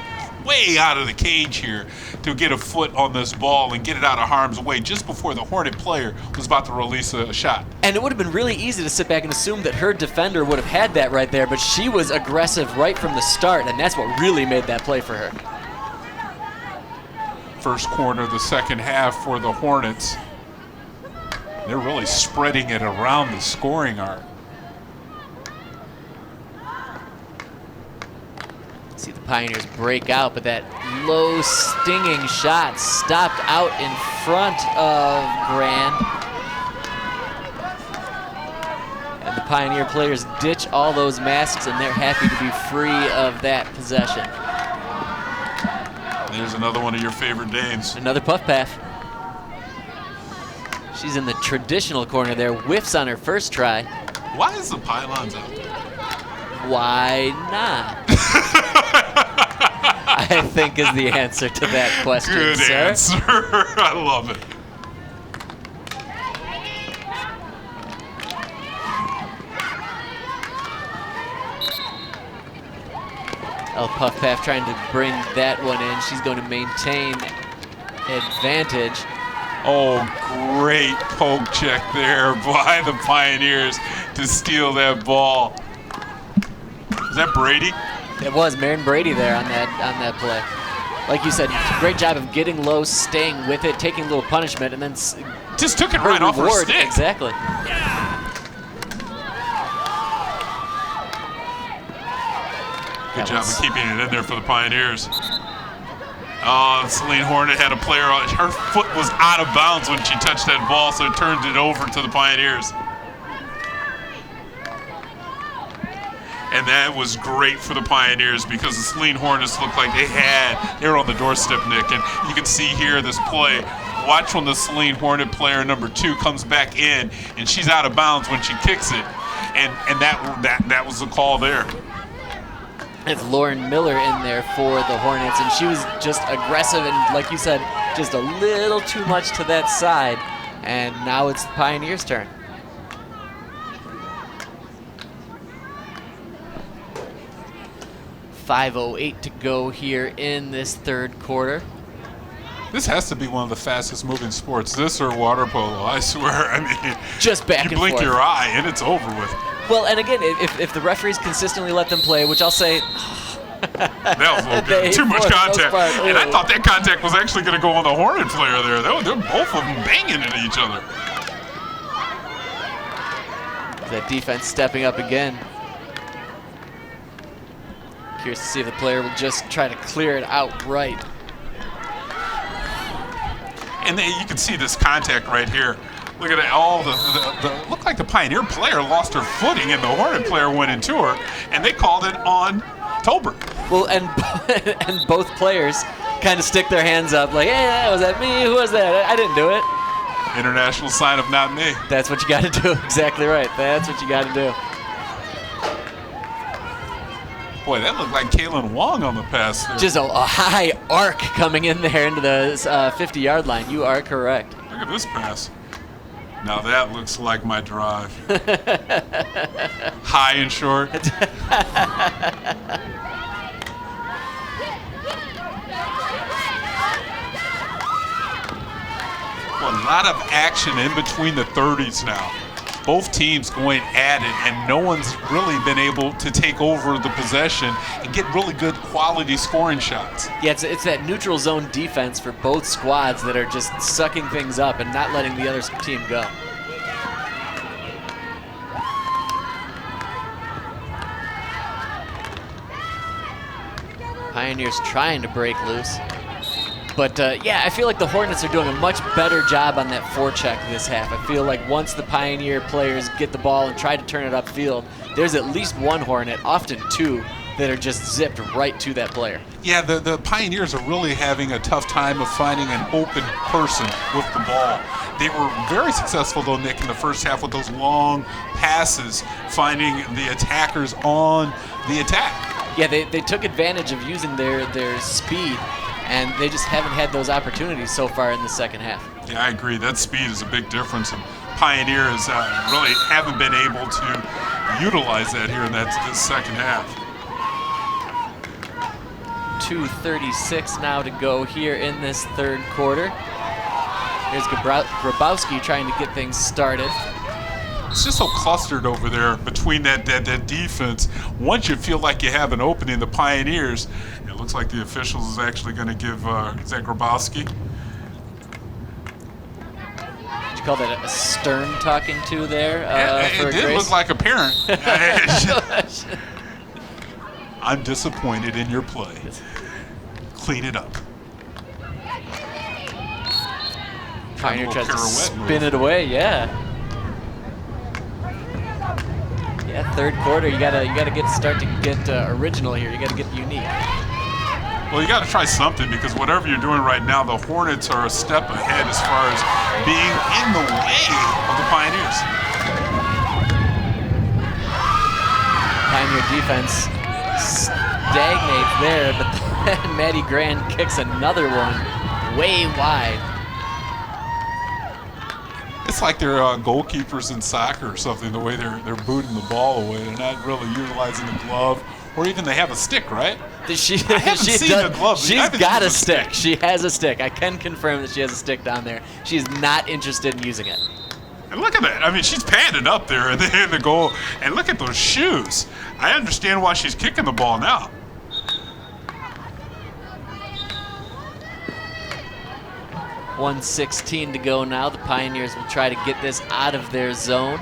way out of the cage here to get a foot on this ball and get it out of harm's way just before the Hornet player was about to release a shot. And it would have been really easy to sit back and assume that her defender would have had that right there, but she was aggressive right from the start, and that's what really made that play for her. first quarter of the second half for the Hornets. They're really spreading it around the scoring arc. See the Pioneers break out, but that low stinging shot stopped out in front of Grand. And the Pioneer players ditch all those masks, and they're happy to be free of that possession. There's another one of your favorite Danes. Another puff pass. She's in the traditional corner there, whiffs on her first try. Why is the pylons out there? Why not? I think is the answer to that question, Good sir. answer. I love it. El Puff Paff trying to bring that one in. She's going to maintain advantage. Oh, great poke check there by the Pioneers to steal that ball. Is that Brady? It was Marion Brady there on that play. Like you said, great job of getting low, staying with it, taking a little punishment, and then just took it right off her stick. Exactly. Good job of keeping it in there for the Pioneers. Oh, Saline Hornet had a player, her foot was out of bounds when she touched that ball, so it turned it over to the Pioneers. And that was great for the Pioneers because the Saline Hornets looked like they were on the doorstep, Nick. And you can see here this play. Watch when the Saline Hornet player number 2 comes back in, and she's out of bounds when she kicks it. And that was the call there. It's Lauren Miller in there for the Hornets, and she was just aggressive and, like you said, just a little too much to that side. And now it's the Pioneers' turn. .508 to go here in this third quarter. This has to be one of the fastest moving sports. This or water polo, I swear. I mean, just back and forth. You blink your eye and it's over with. Well, and again, if the referees consistently let them play, which I'll say, that was a little bit too much contact. And I thought that contact was actually going to go on the Hornet player there. They're both of them banging into each other. That defense stepping up again. Curious to see if the player will just try to clear it outright. And then you can see this contact right here. Look at it, all the looked like the Pioneer player lost her footing and the Hornet player went into her, and they called it on Tolbert. Well, and both players kind of stick their hands up like, hey, was that me? Who was that? I didn't do it. International sign of not me. That's what you got to do. Exactly right. That's what you got to do. Boy, that looked like Kaylin Wong on the pass there. Just a high arc coming in there into the 50-yard line. You are correct. Look at this pass. Now that looks like my drive. High and short. Well, a lot of action in between the 30s now. Both teams going at it, and no one's really been able to take over the possession and get really good quality scoring shots. Yeah, it's that neutral zone defense for both squads that are just sucking things up and not letting the other team go. Pioneers trying to break loose. But yeah, I feel like the Hornets are doing a much better job on that forecheck this half. I feel like once the Pioneer players get the ball and try to turn it upfield, there's at least one Hornet, often two, that are just zipped right to that player. Yeah, the Pioneers are really having a tough time of finding an open person with the ball. They were very successful, though, Nick, in the first half with those long passes, finding the attackers on the attack. Yeah, they took advantage of using their speed, and they just haven't had those opportunities so far in the second half. Yeah, I agree. That speed is a big difference. And Pioneers really haven't been able to utilize that here in this second half. 2:36 now to go here in this third quarter. Here's Grabowski trying to get things started. It's just so clustered over there between that defense. Once you feel like you have an opening, the Pioneers, it looks like the officials is actually going to give Zach Grabowski. Did you call that a stern talking to there? It did look like a parent. I'm disappointed in your play. Clean it up. Pioneer tries to spin it away, yeah. Yeah, third quarter, you gotta start to get original here. You gotta get unique. Well, you gotta try something because whatever you're doing right now, the Hornets are a step ahead as far as being in the way of the Pioneers. Pioneer defense stagnates there, but then Maddie Grand kicks another one way wide. It's like they're goalkeepers in soccer or something, the way they're booting the ball away. They're not really utilizing the glove, or even they have a stick, right? She haven't seen the glove. She's got a stick. She has a stick. I can confirm that she has a stick down there. She's not interested in using it. And look at that. I mean, she's padded up there in the goal. And look at those shoes. I understand why she's kicking the ball now. .116 to go now. The Pioneers will try to get this out of their zone.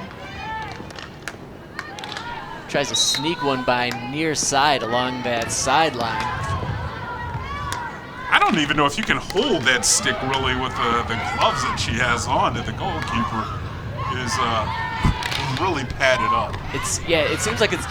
Tries to sneak one by near side along that sideline. I don't even know if you can hold that stick really with the gloves that she has on. That the goalkeeper is really padded up. It seems like it's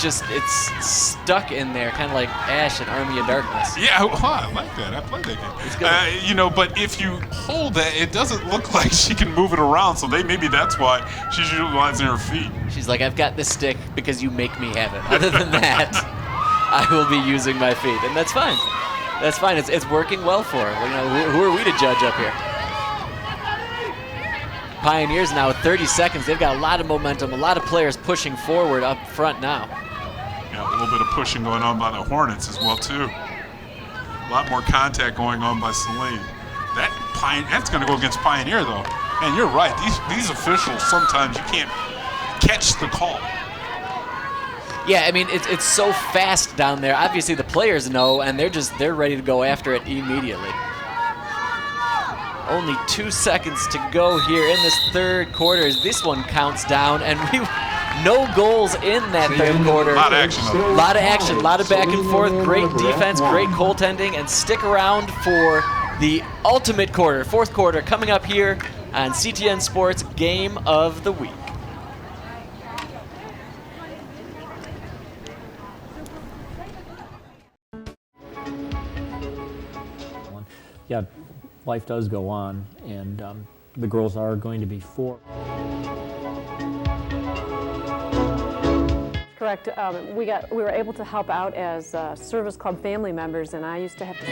stuck in there, kind of like Ash in Army of Darkness. Yeah, I like that. I played that game. But if you hold that, it doesn't look like she can move it around. So maybe that's why she's utilizing her feet. She's like, I've got this stick because you make me have it. Other than that, I will be using my feet, and that's fine. That's fine. It's working well for her. Who are we to judge up here? Pioneers now with 30 seconds. They've got a lot of momentum, a lot of players pushing forward up front now. Yeah, a little bit of pushing going on by the Hornets as well, too. A lot more contact going on by Saline. That's going to go against Pioneer, though. And you're right. These officials, sometimes you can't catch the call. Yeah, I mean, it's so fast down there. Obviously, the players know, and they're ready to go after it immediately. Only 2 seconds to go here in this third quarter as this one counts down, and no goals in that third quarter. A lot of action. A lot of action, a lot of back and forth, great defense, great goaltending, and stick around for the ultimate quarter, fourth quarter, coming up here on CTN Sports Game of the Week. Yeah, life does go on, and the girls are going to be 4. Correct. We were able to help out as service club family members, and I used to have to.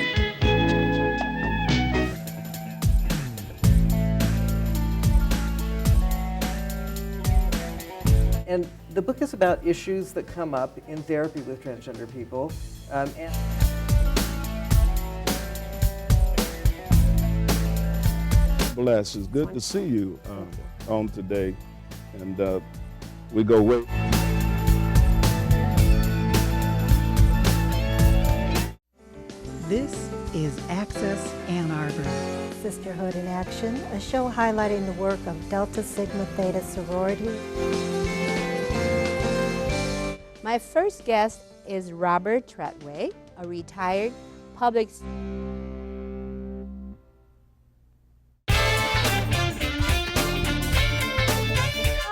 And the book is about issues that come up in therapy with transgender people. Bless, it's good to see you on today, and we go way. This is Access Ann Arbor. Sisterhood in Action, a show highlighting the work of Delta Sigma Theta sorority. My first guest is Robert Treadway, a retired public.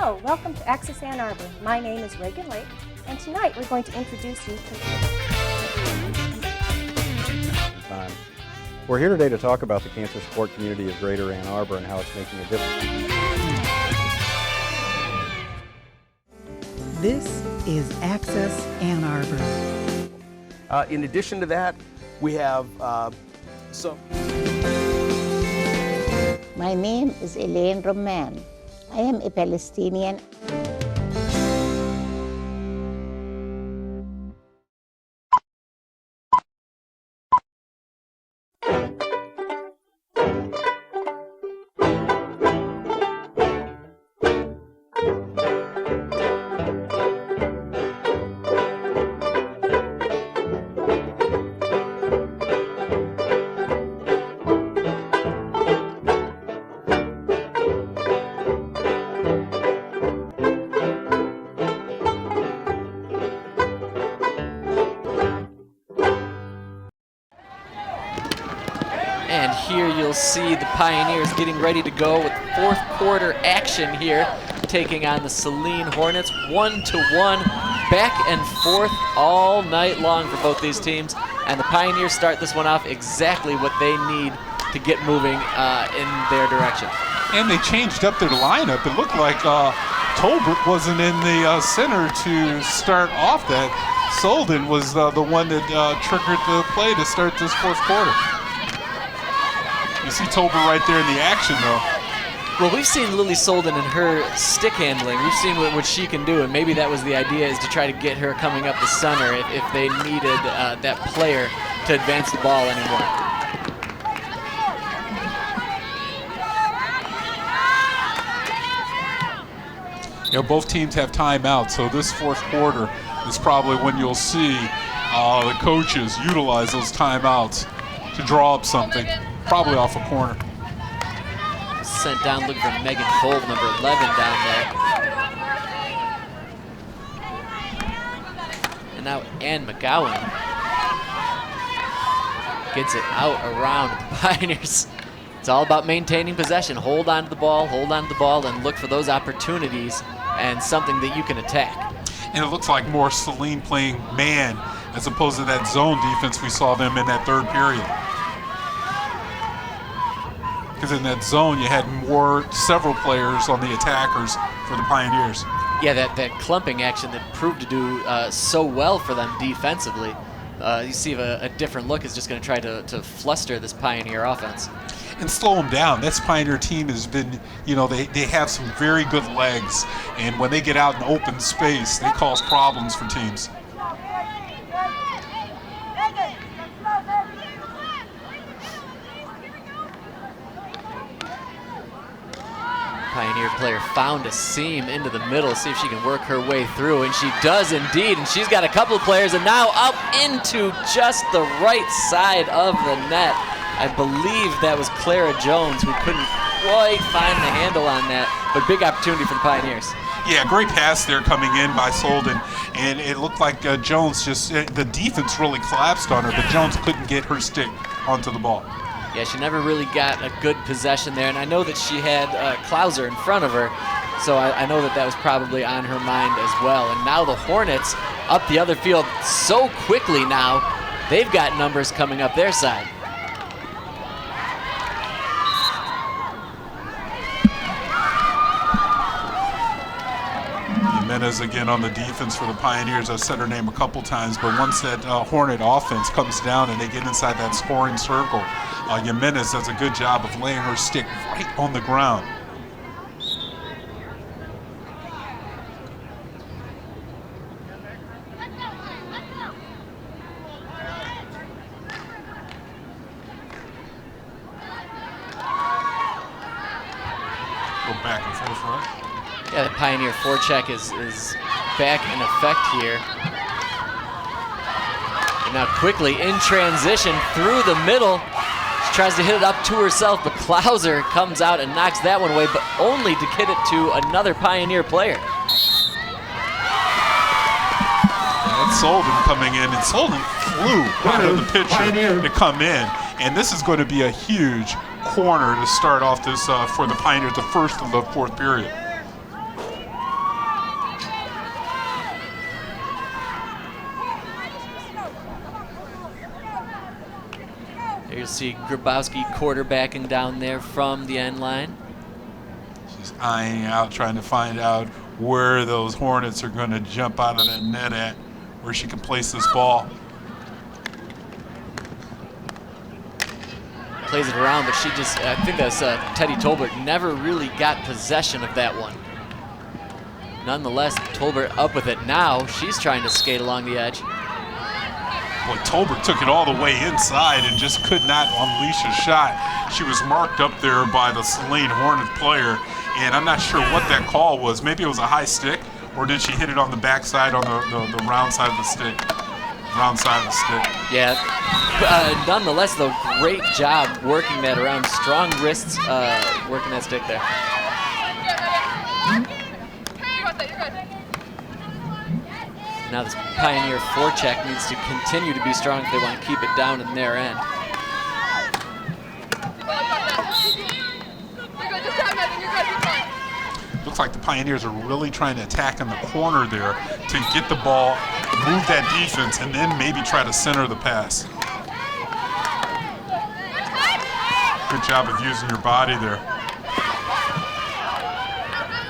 Hello, welcome to Access Ann Arbor. My name is Reagan Lake, and tonight we're going to introduce you to. We're here today to talk about the cancer support community of Greater Ann Arbor and how it's making a difference. This is Access Ann Arbor. In addition to that, we have some. My name is Elaine Roman. I am a Palestinian. And here you'll see the Pioneers getting ready to go with fourth quarter action here, taking on the Saline Hornets. 1-1, back and forth all night long for both these teams. And the Pioneers start this one off exactly what they need to get moving in their direction. And they changed up their lineup. It looked like Tolbert wasn't in the center to start off that. Solden was the one that triggered the play to start this fourth quarter. You see Tolbert right there in the action, though. Well, we've seen Lily Solden and her stick handling. We've seen what she can do, and maybe that was the idea, is to try to get her coming up the center if they needed that player to advance the ball anymore. You know, both teams have timeouts, so this fourth quarter is probably when you'll see the coaches utilize those timeouts to draw up something, probably off a corner. Sent down looking for Megan Kolb, number 11 down there. And now Ann McGowan gets it out around the Pioneers. It's all about maintaining possession. Hold on to the ball, and look for those opportunities and something that you can attack. And it looks like more Saline playing man as opposed to that zone defense we saw them in that third period. Because in that zone, you had several players on the attackers for the Pioneers. Yeah, that clumping action that proved to do so well for them defensively. You see a different look is just going to try to fluster this Pioneer offense. And slow them down. This Pioneer team has been, you know, they have some very good legs. And when they get out in open space, they cause problems for teams. Pioneer player found a seam into the middle, see if she can work her way through, and she does indeed, and she's got a couple of players, and now up into just the right side of the net. I believe that was Clara Jones, who couldn't quite find the handle on that, but big opportunity for the Pioneers. Yeah, great pass there coming in by Solden, and it looked like Jones the defense really collapsed on her, but Jones couldn't get her stick onto the ball. Yeah, she never really got a good possession there, and I know that she had Klauser in front of her, so I know that was probably on her mind as well. And now the Hornets up the other field so quickly now, they've got numbers coming up their side. Jimenez again on the defense for the Pioneers. I've said her name a couple times, but once that Hornet offense comes down and they get inside that scoring circle, Jimenez does a good job of laying her stick right on the ground. Go back and forth, right? Yeah, the Pioneer forecheck is back in effect here. And now quickly in transition through the middle. She tries to hit it up to herself, but Klauser comes out and knocks that one away, but only to get it to another Pioneer player. And Solden coming in, and Solden flew out of the pitcher to come in. And this is going to be a huge corner to start off this for the Pioneers, the first of the fourth period. There you see Grabowski quarterbacking down there from the end line. She's eyeing out, trying to find out where those Hornets are going to jump out of that net at, where she can place this ball. Plays it around, but she just, I think that's Teddy Tolbert, never really got possession of that one. Nonetheless, Tolbert up with it now. She's trying to skate along the edge. Boy, Tolbert took it all the way inside and just could not unleash a shot. She was marked up there by the Saline Hornet player, and I'm not sure what that call was. Maybe it was a high stick, or did she hit it on the backside on the round side of the stick? Round side of the stick. Yeah, nonetheless, though, great job working that around. Strong wrists working that stick there. Now this Pioneer forecheck needs to continue to be strong if they want to keep it down in their end. Looks like the Pioneers are really trying to attack in the corner there to get the ball, move that defense, and then maybe try to center the pass. Good job of using your body there.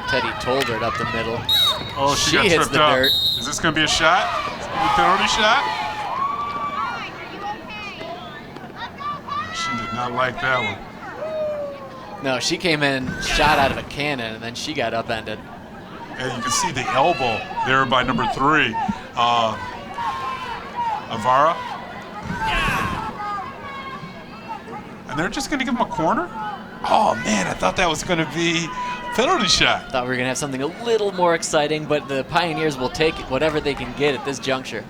Teddy Tolbert up the middle. Oh, she got hits tripped the up. dirt. Is this going to be a shot? Is it going to be a penalty shot? She did not like that one. No, she came in, shot out of a cannon, and then she got upended. And you can see the elbow there by number 3, Avara. And they're just going to give him a corner? Oh, man, I thought that was going to be penalty shot. Thought we were going to have something a little more exciting, but the Pioneers will take whatever they can get at this juncture.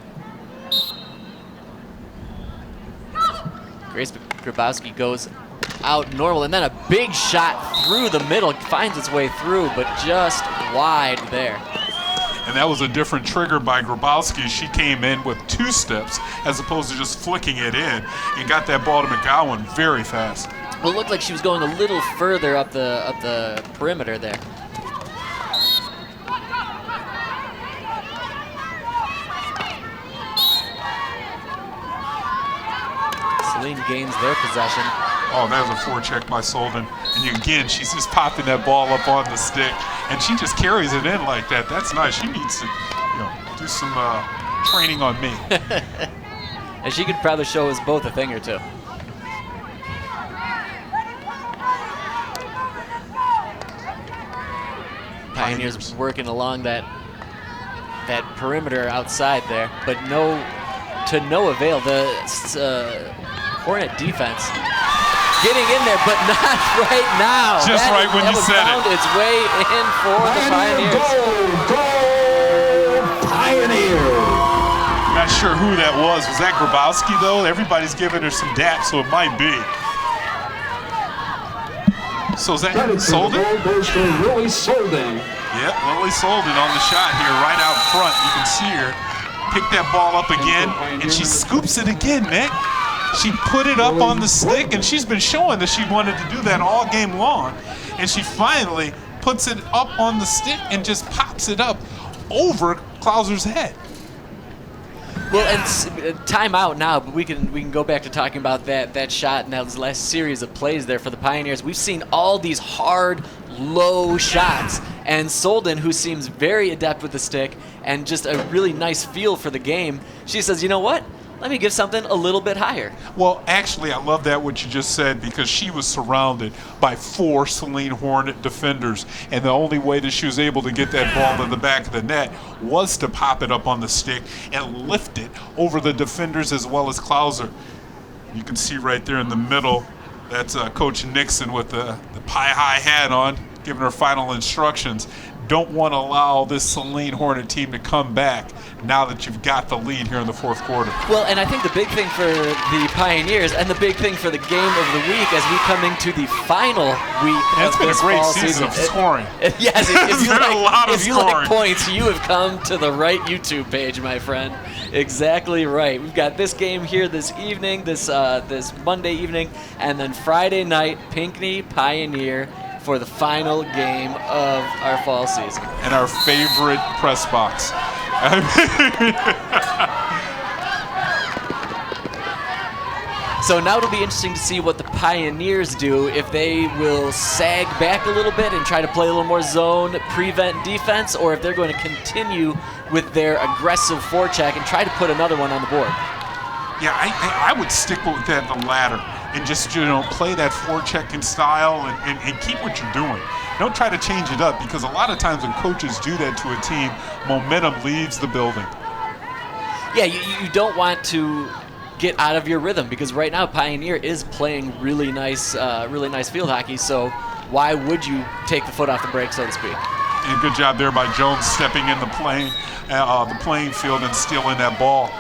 Grace Grabowski goes out normal, and then a big shot through the middle, finds its way through, but just wide there. And that was a different trigger by Grabowski. She came in with 2 steps as opposed to just flicking it in and got that ball to McGowan very fast. Well, it looked like she was going a little further up the perimeter there. Saline gains their possession. Oh, that was a forecheck by Solden. And again, she's just popping that ball up on the stick, and she just carries it in like that. That's nice. She needs to, do some training on me. And she could probably show us both a thing or two. Pioneers working along that perimeter outside there, but to no avail. The Hornet defense getting in there, but not right now. Just right when you said it. Its way in for the Pioneers. Go, Pioneers! Not sure who that was. Was that Grabowski, though? Everybody's giving her some dap, so it might be. So is that Solden? Lily Solden. Yep, Lily Solden on the shot here, right out front. You can see her pick that ball up again, and she scoops it again, Nick. She put it up on the stick, and she's been showing that she wanted to do that all game long. And she finally puts it up on the stick and just pops it up over Klauser's head. Well, and time out now, but we can go back to talking about that shot and that last series of plays there for the Pioneers. We've seen all these hard, low shots, and Solden, who seems very adept with the stick and just a really nice feel for the game, she says, you know what? Let me give something a little bit higher. Well, actually, I love that what you just said, because she was surrounded by 4 Saline Hornet defenders, and the only way that she was able to get that ball to the back of the net was to pop it up on the stick and lift it over the defenders as well as Klauser. You can see right there in the middle, that's Coach Nixon with the pie-high hat on, giving her final instructions. Don't want to allow this Saline Hornet team to come back now that you've got the lead here in the 4th quarter. Well, and I think the big thing for the Pioneers and the big thing for the game of the week as we come into the final week of this It's been a great fall season of scoring. Yes, if you scoring. like points, you have come to the right YouTube page, my friend. Exactly right. We've got this game here this evening, this Monday evening, and then Friday night, Pinckney Pioneer for the final game of our fall season. And our favorite press box. So now it'll be interesting to see what the Pioneers do, if they will sag back a little bit and try to play a little more zone, prevent defense, or if they're going to continue with their aggressive forecheck and try to put another one on the board. Yeah, I would stick with that, the latter, and just play that forechecking style and keep what you're doing. Don't try to change it up, because a lot of times when coaches do that to a team, momentum leaves the building. Yeah, you don't want to get out of your rhythm, because right now Pioneer is playing really nice field hockey. So why would you take the foot off the brake, so to speak? And good job there by Jones stepping in the playing field and stealing that ball.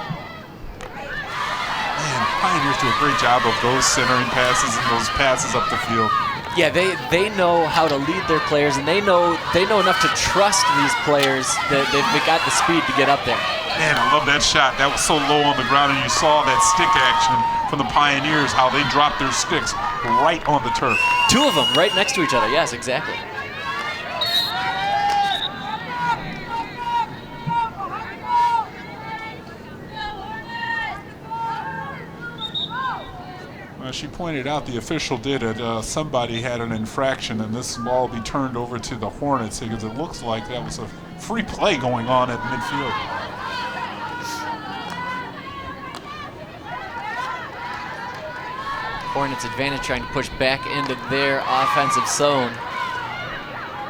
Man, Pioneers do a great job of those centering passes and those passes up the field. Yeah, they know how to lead their players, and they know enough to trust these players that they've got the speed to get up there. Man, I love that shot. That was so low on the ground, and you saw that stick action from the Pioneers, how they dropped their sticks right on the turf. Two of them right next to each other. Yes, exactly. She pointed out the official did it. Somebody had an infraction, and this ball will be turned over to the Hornets because it looks like that was a free play going on at midfield. Hornets advantage trying to push back into their offensive zone,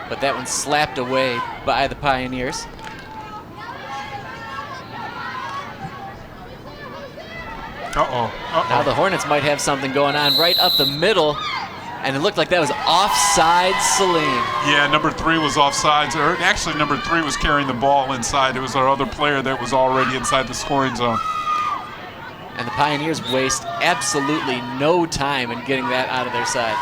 but that one's slapped away by the Pioneers. Now the Hornets might have something going on right up the middle, and it looked like that was offside Saline. Yeah, number 3 was offsides. Or actually, number 3 was carrying the ball inside. It was our other player that was already inside the scoring zone. And the Pioneers waste absolutely no time in getting that out of their side.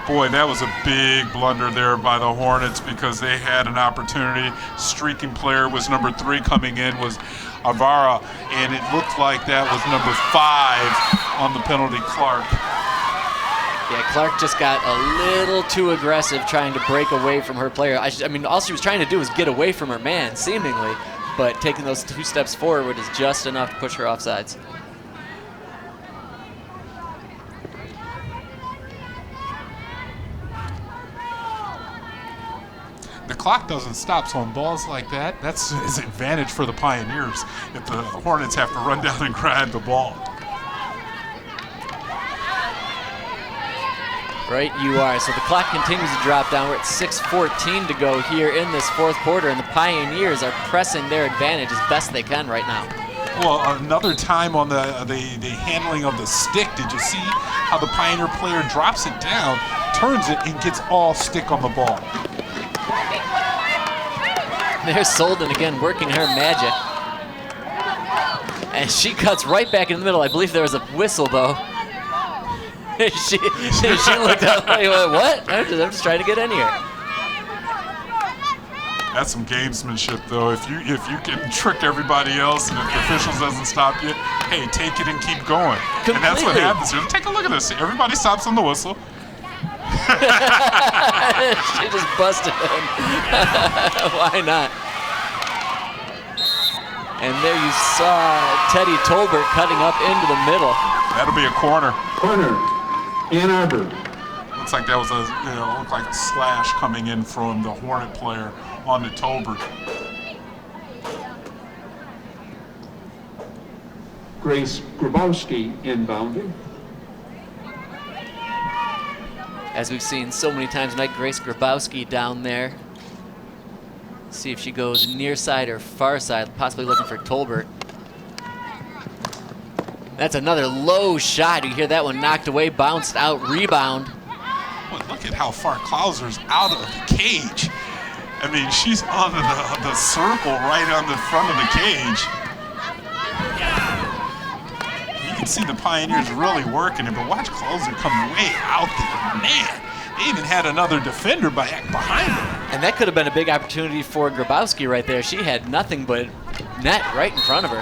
Boy, that was a big blunder there by the Hornets because they had an opportunity. Streaking player was number 3 coming in, was Arbor, and it looked like that was number 5 on the penalty, Clark. Yeah, Clark just got a little too aggressive trying to break away from her player. I mean, all she was trying to do was get away from her man, seemingly, but taking those 2 steps forward is just enough to push her offsides. The clock doesn't stop, so on balls like that, that's his advantage for the Pioneers if the Hornets have to run down and grab the ball. Right, you are. So the clock continues to drop down. We're at 6:14 to go here in this 4th quarter, and the Pioneers are pressing their advantage as best they can right now. Well, another time on the handling of the stick, did you see how the Pioneer player drops it down, turns it, and gets all stick on the ball? There's Solden again working her magic. And she cuts right back in the middle. I believe there was a whistle, though. she looked up like, what? I'm just trying to get in here. That's some gamesmanship, though. If you can trick everybody else, and if the officials doesn't stop you, hey, take it and keep going. Completely. And that's what happens here. Take a look at this. Everybody stops on the whistle. She just busted in. Why not? And there you saw Teddy Tolbert cutting up into the middle. That'll be a corner. Corner, Ann Arbor. Looks like that was looked like a slash coming in from the Hornet player on the Tolbert. Grace Grabowski inbounding. As we've seen so many times tonight, Grace Grabowski down there. See if she goes near side or far side, possibly looking for Tolbert. That's another low shot. You hear that one knocked away, bounced out, rebound. Boy, look at how far Klauser's out of the cage. I mean, she's on the circle right on the front of the cage. You can see the Pioneers really working it, but watch Klauser come way out there. Man, they even had another defender behind her. And that could have been a big opportunity for Grabowski right there. She had nothing but net right in front of her.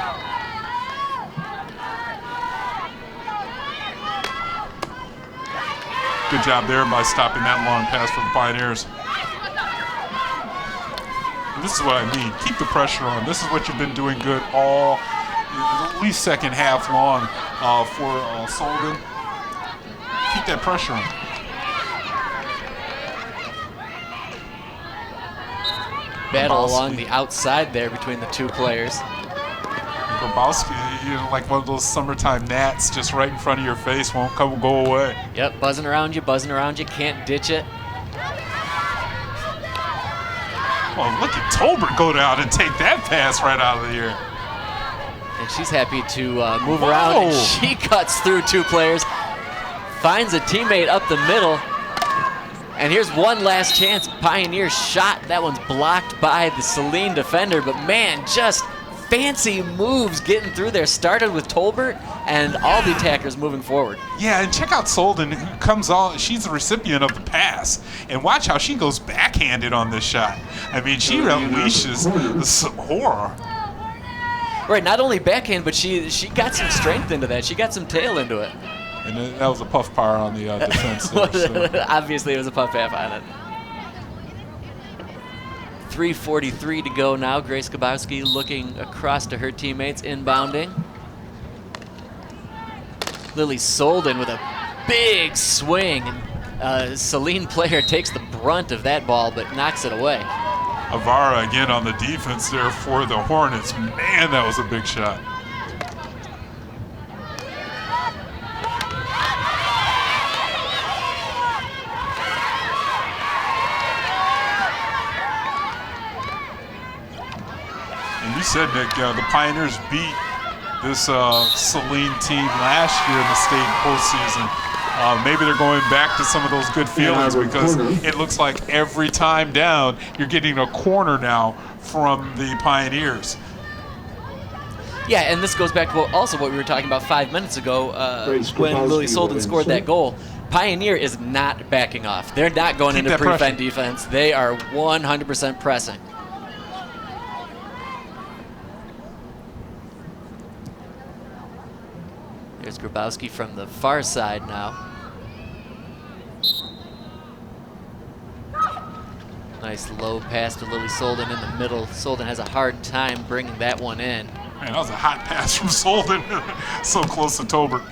Good job there by stopping that long pass for the Pioneers. And this is what I mean. Keep the pressure on. This is what you've been doing good all, at least second half long for Solden. Keep that pressure on. Battle along the outside there between the 2 players. Grabowski, like one of those summertime gnats just right in front of your face, won't go away. Yep, buzzing around you, can't ditch it. Well, look at Tolbert go down and take that pass right out of the air. And she's happy to move around, and she cuts through 2 players, finds a teammate up the middle, and here's one last chance. Pioneer shot. That one's blocked by the Saline defender, but man, just fancy moves getting through there. Started with Tolbert and all the attackers moving forward. Yeah, and check out Solden, who comes on. She's the recipient of the pass, and watch how she goes backhanded on this shot. I mean, she unleashes some horror. Right, not only backhand, but she got some strength into that. She got some tail into it. And that was a puff power on the defense there. So. Obviously, it was a puff half on it. 3:43 to go now. Grace Grabowski looking across to her teammates, inbounding. Lily Solden with a big swing. Saline player takes the brunt of that ball, but knocks it away. Avara again on the defense there for the Hornets. Man, that was a big shot. And you said, Nick, the Pioneers beat this Saline team last year in the state postseason. Maybe they're going back to some of those good feelings because it looks like every time down, you're getting a corner now from the Pioneers. Yeah, and this goes back to also what we were talking about 5 minutes ago when Lily Solden scored that goal. Pioneer is not backing off. They're not going into prevent defense. They are 100% pressing. There's Grabowski from the far side now. Nice low pass to Lily Solden in the middle. Solden has a hard time bringing that one in. Man, that was a hot pass from Solden. So close to Tolbert.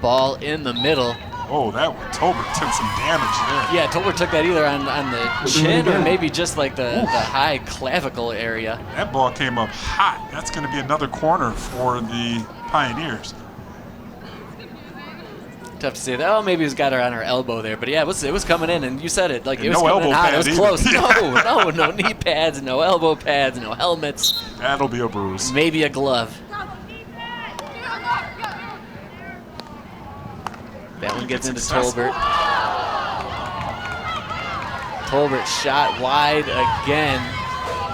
Ball in the middle. Oh, Tolbert took some damage there. Yeah, Tolbert took that either on the chin or maybe just like the high clavicle area. That ball came up hot. That's going to be another corner for the Pioneers. Tough to say that. Oh, maybe he's got her on her elbow there, but yeah, it was coming in, and you said it. Like and it was no coming in hot. It was close. Either. No knee pads, no elbow pads, no helmets. That'll be a bruise. Maybe a glove. That one gets into Tolbert. Tolbert shot wide again,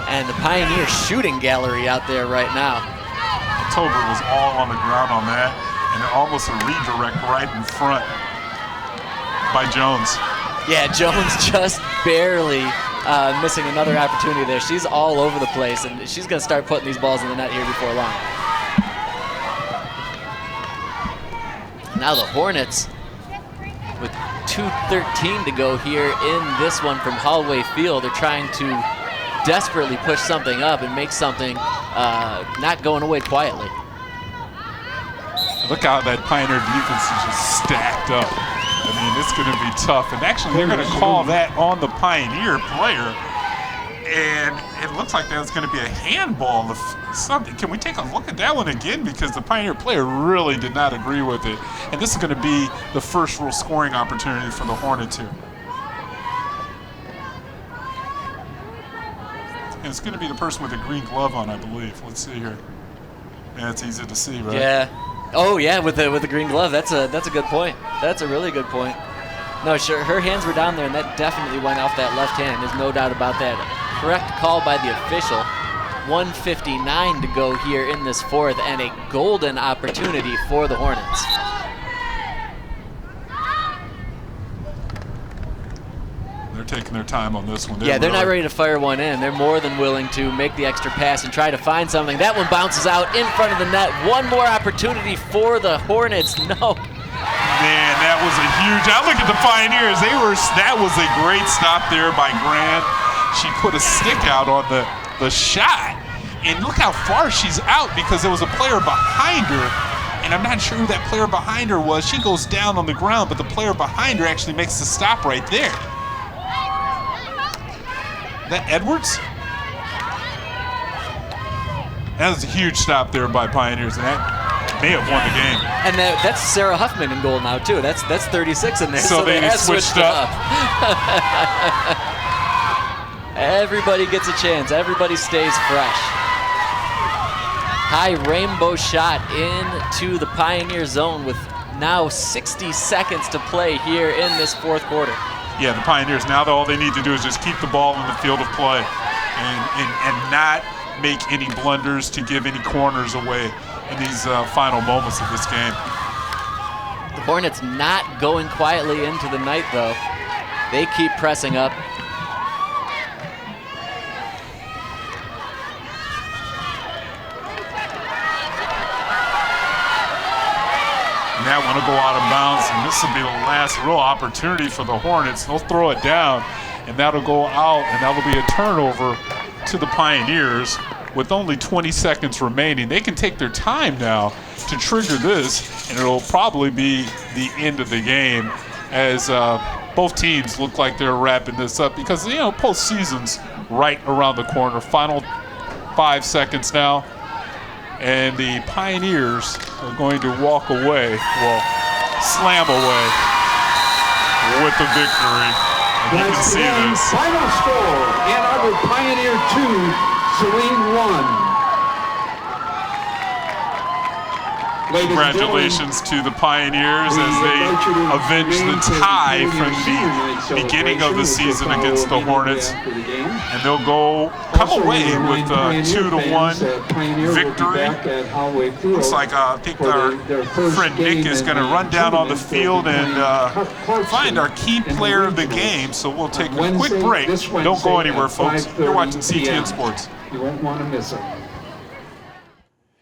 and the Pioneer shooting gallery out there right now. Tolbert was all on the ground on that. And almost a redirect right in front by Jones. Yeah, Jones just barely missing another opportunity there. She's all over the place, and she's going to start putting these balls in the net here before long. Now the Hornets with 2:13 to go here in this one from Hallway Field. They're trying to desperately push something up and make something not going away quietly. Look how that Pioneer defense is just stacked up. I mean, it's going to be tough. And actually, they're going to call that on the Pioneer player. And it looks like that's going to be a handball of something. Can we take a look at that one again? Because the Pioneer player really did not agree with it. And this is going to be the first real scoring opportunity for the Hornets here. And it's going to be the person with the green glove on, I believe. Let's see here. Yeah, it's easy to see, right? Yeah. Oh yeah, with the green glove. That's a good point. That's a really good point. No, sure, her hands were down there, and that definitely went off that left hand. There's no doubt about that. Correct call by the official. 1:59 to go here in this fourth, and a golden opportunity for the Hornets. They're taking their time on this one. They're not ready to fire one in. They're more than willing to make the extra pass and try to find something. That one bounces out in front of the net. One more opportunity for the Hornets. No. Man, that was a huge. I look at the Pioneers. That was a great stop there by Grant. She put a stick out on the shot. And look how far she's out because there was a player behind her. And I'm not sure who that player behind her was. She goes down on the ground, but the player behind her actually makes the stop right there. That Edwards? That was a huge stop there by Pioneers, and that may have won the game. And that's Sarah Huffman in goal now too. That's 36 in there. So they switched up. Everybody gets a chance. Everybody stays fresh. High rainbow shot into the Pioneer zone with now 60 seconds to play here in this fourth quarter. Yeah, the Pioneers, now all they need to do is just keep the ball in the field of play and not make any blunders to give any corners away in these final moments of this game. The Hornets not going quietly into the night, though. They keep pressing up. that one will go out of bounds, and this will be the last real opportunity for the Hornets. They'll throw it down, and that'll go out, and that'll be a turnover to the Pioneers with only 20 seconds remaining. They can take their time now to trigger this, and it'll probably be the end of the game as both teams look like they're wrapping this up because, you know, postseason's right around the corner. Final 5 seconds now, and the Pioneers are going to walk away, well, slam away with the victory. And you can see this. Final score, Ann Arbor Pioneer 2, Saline 1. Congratulations to the Pioneers as they avenge the tie from the beginning of the season against the Hornets. And they'll come away with a 2-1 victory. Looks like I think our friend Nick is going to run down on the field and find our key player of the game. So we'll take a quick break. Don't go anywhere, folks. You're watching CTN Sports. You won't want to miss it.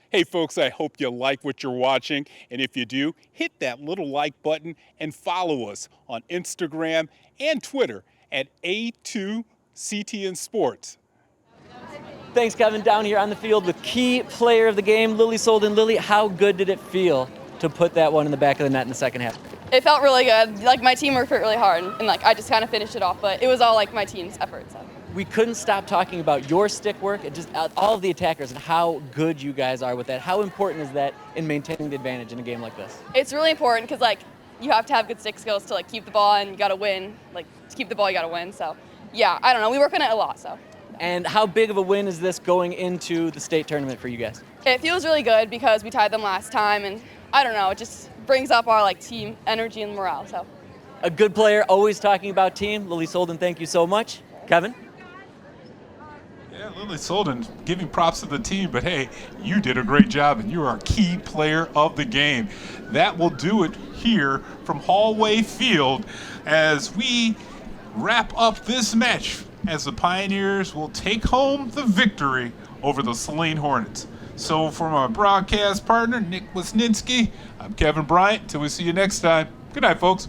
Hey folks, I hope you like what you're watching, and if you do, hit that little like button and follow us on Instagram and Twitter at A2CTN Sports. Thanks, Kevin. Down here on the field with key player of the game, Lily Solden. Lily, how good did it feel to put that one in the back of the net in the second half? It felt really good. Like, my team worked really hard, and like I just kind of finished it off, but it was all like my team's effort. So. We couldn't stop talking about your stick work and just all of the attackers and how good you guys are with that. How important is that in maintaining the advantage in a game like this? It's really important because like you have to have good stick skills to like keep the ball, and you got to win. Like to keep the ball, you got to win. So yeah, I don't know. We work on it a lot. So. And how big of a win is this going into the state tournament for you guys? It feels really good because we tied them last time, and I don't know. It just brings up our like team energy and morale. So. A good player, always talking about team. Lily Solden, thank you so much. Kevin? Yeah, Lily Solden giving props to the team, but hey, you did a great job and you are a key player of the game. That will do it here from Hallway Field as we wrap up this match as the Pioneers will take home the victory over the Saline Hornets. So from our broadcast partner, Nick Wisniewski, I'm Kevin Bryant. Till we see you next time. Good night, folks.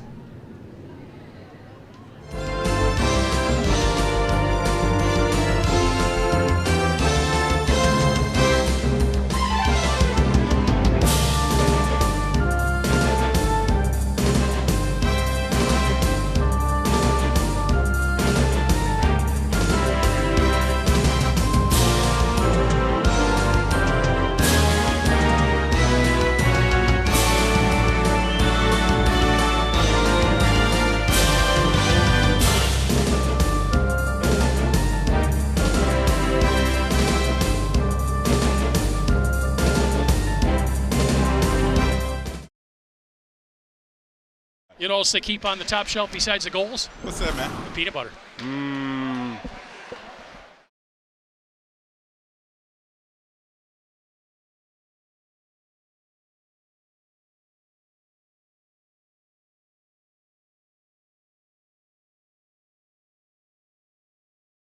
You know, else they keep on the top shelf besides the goals? What's that, man? Peanut butter.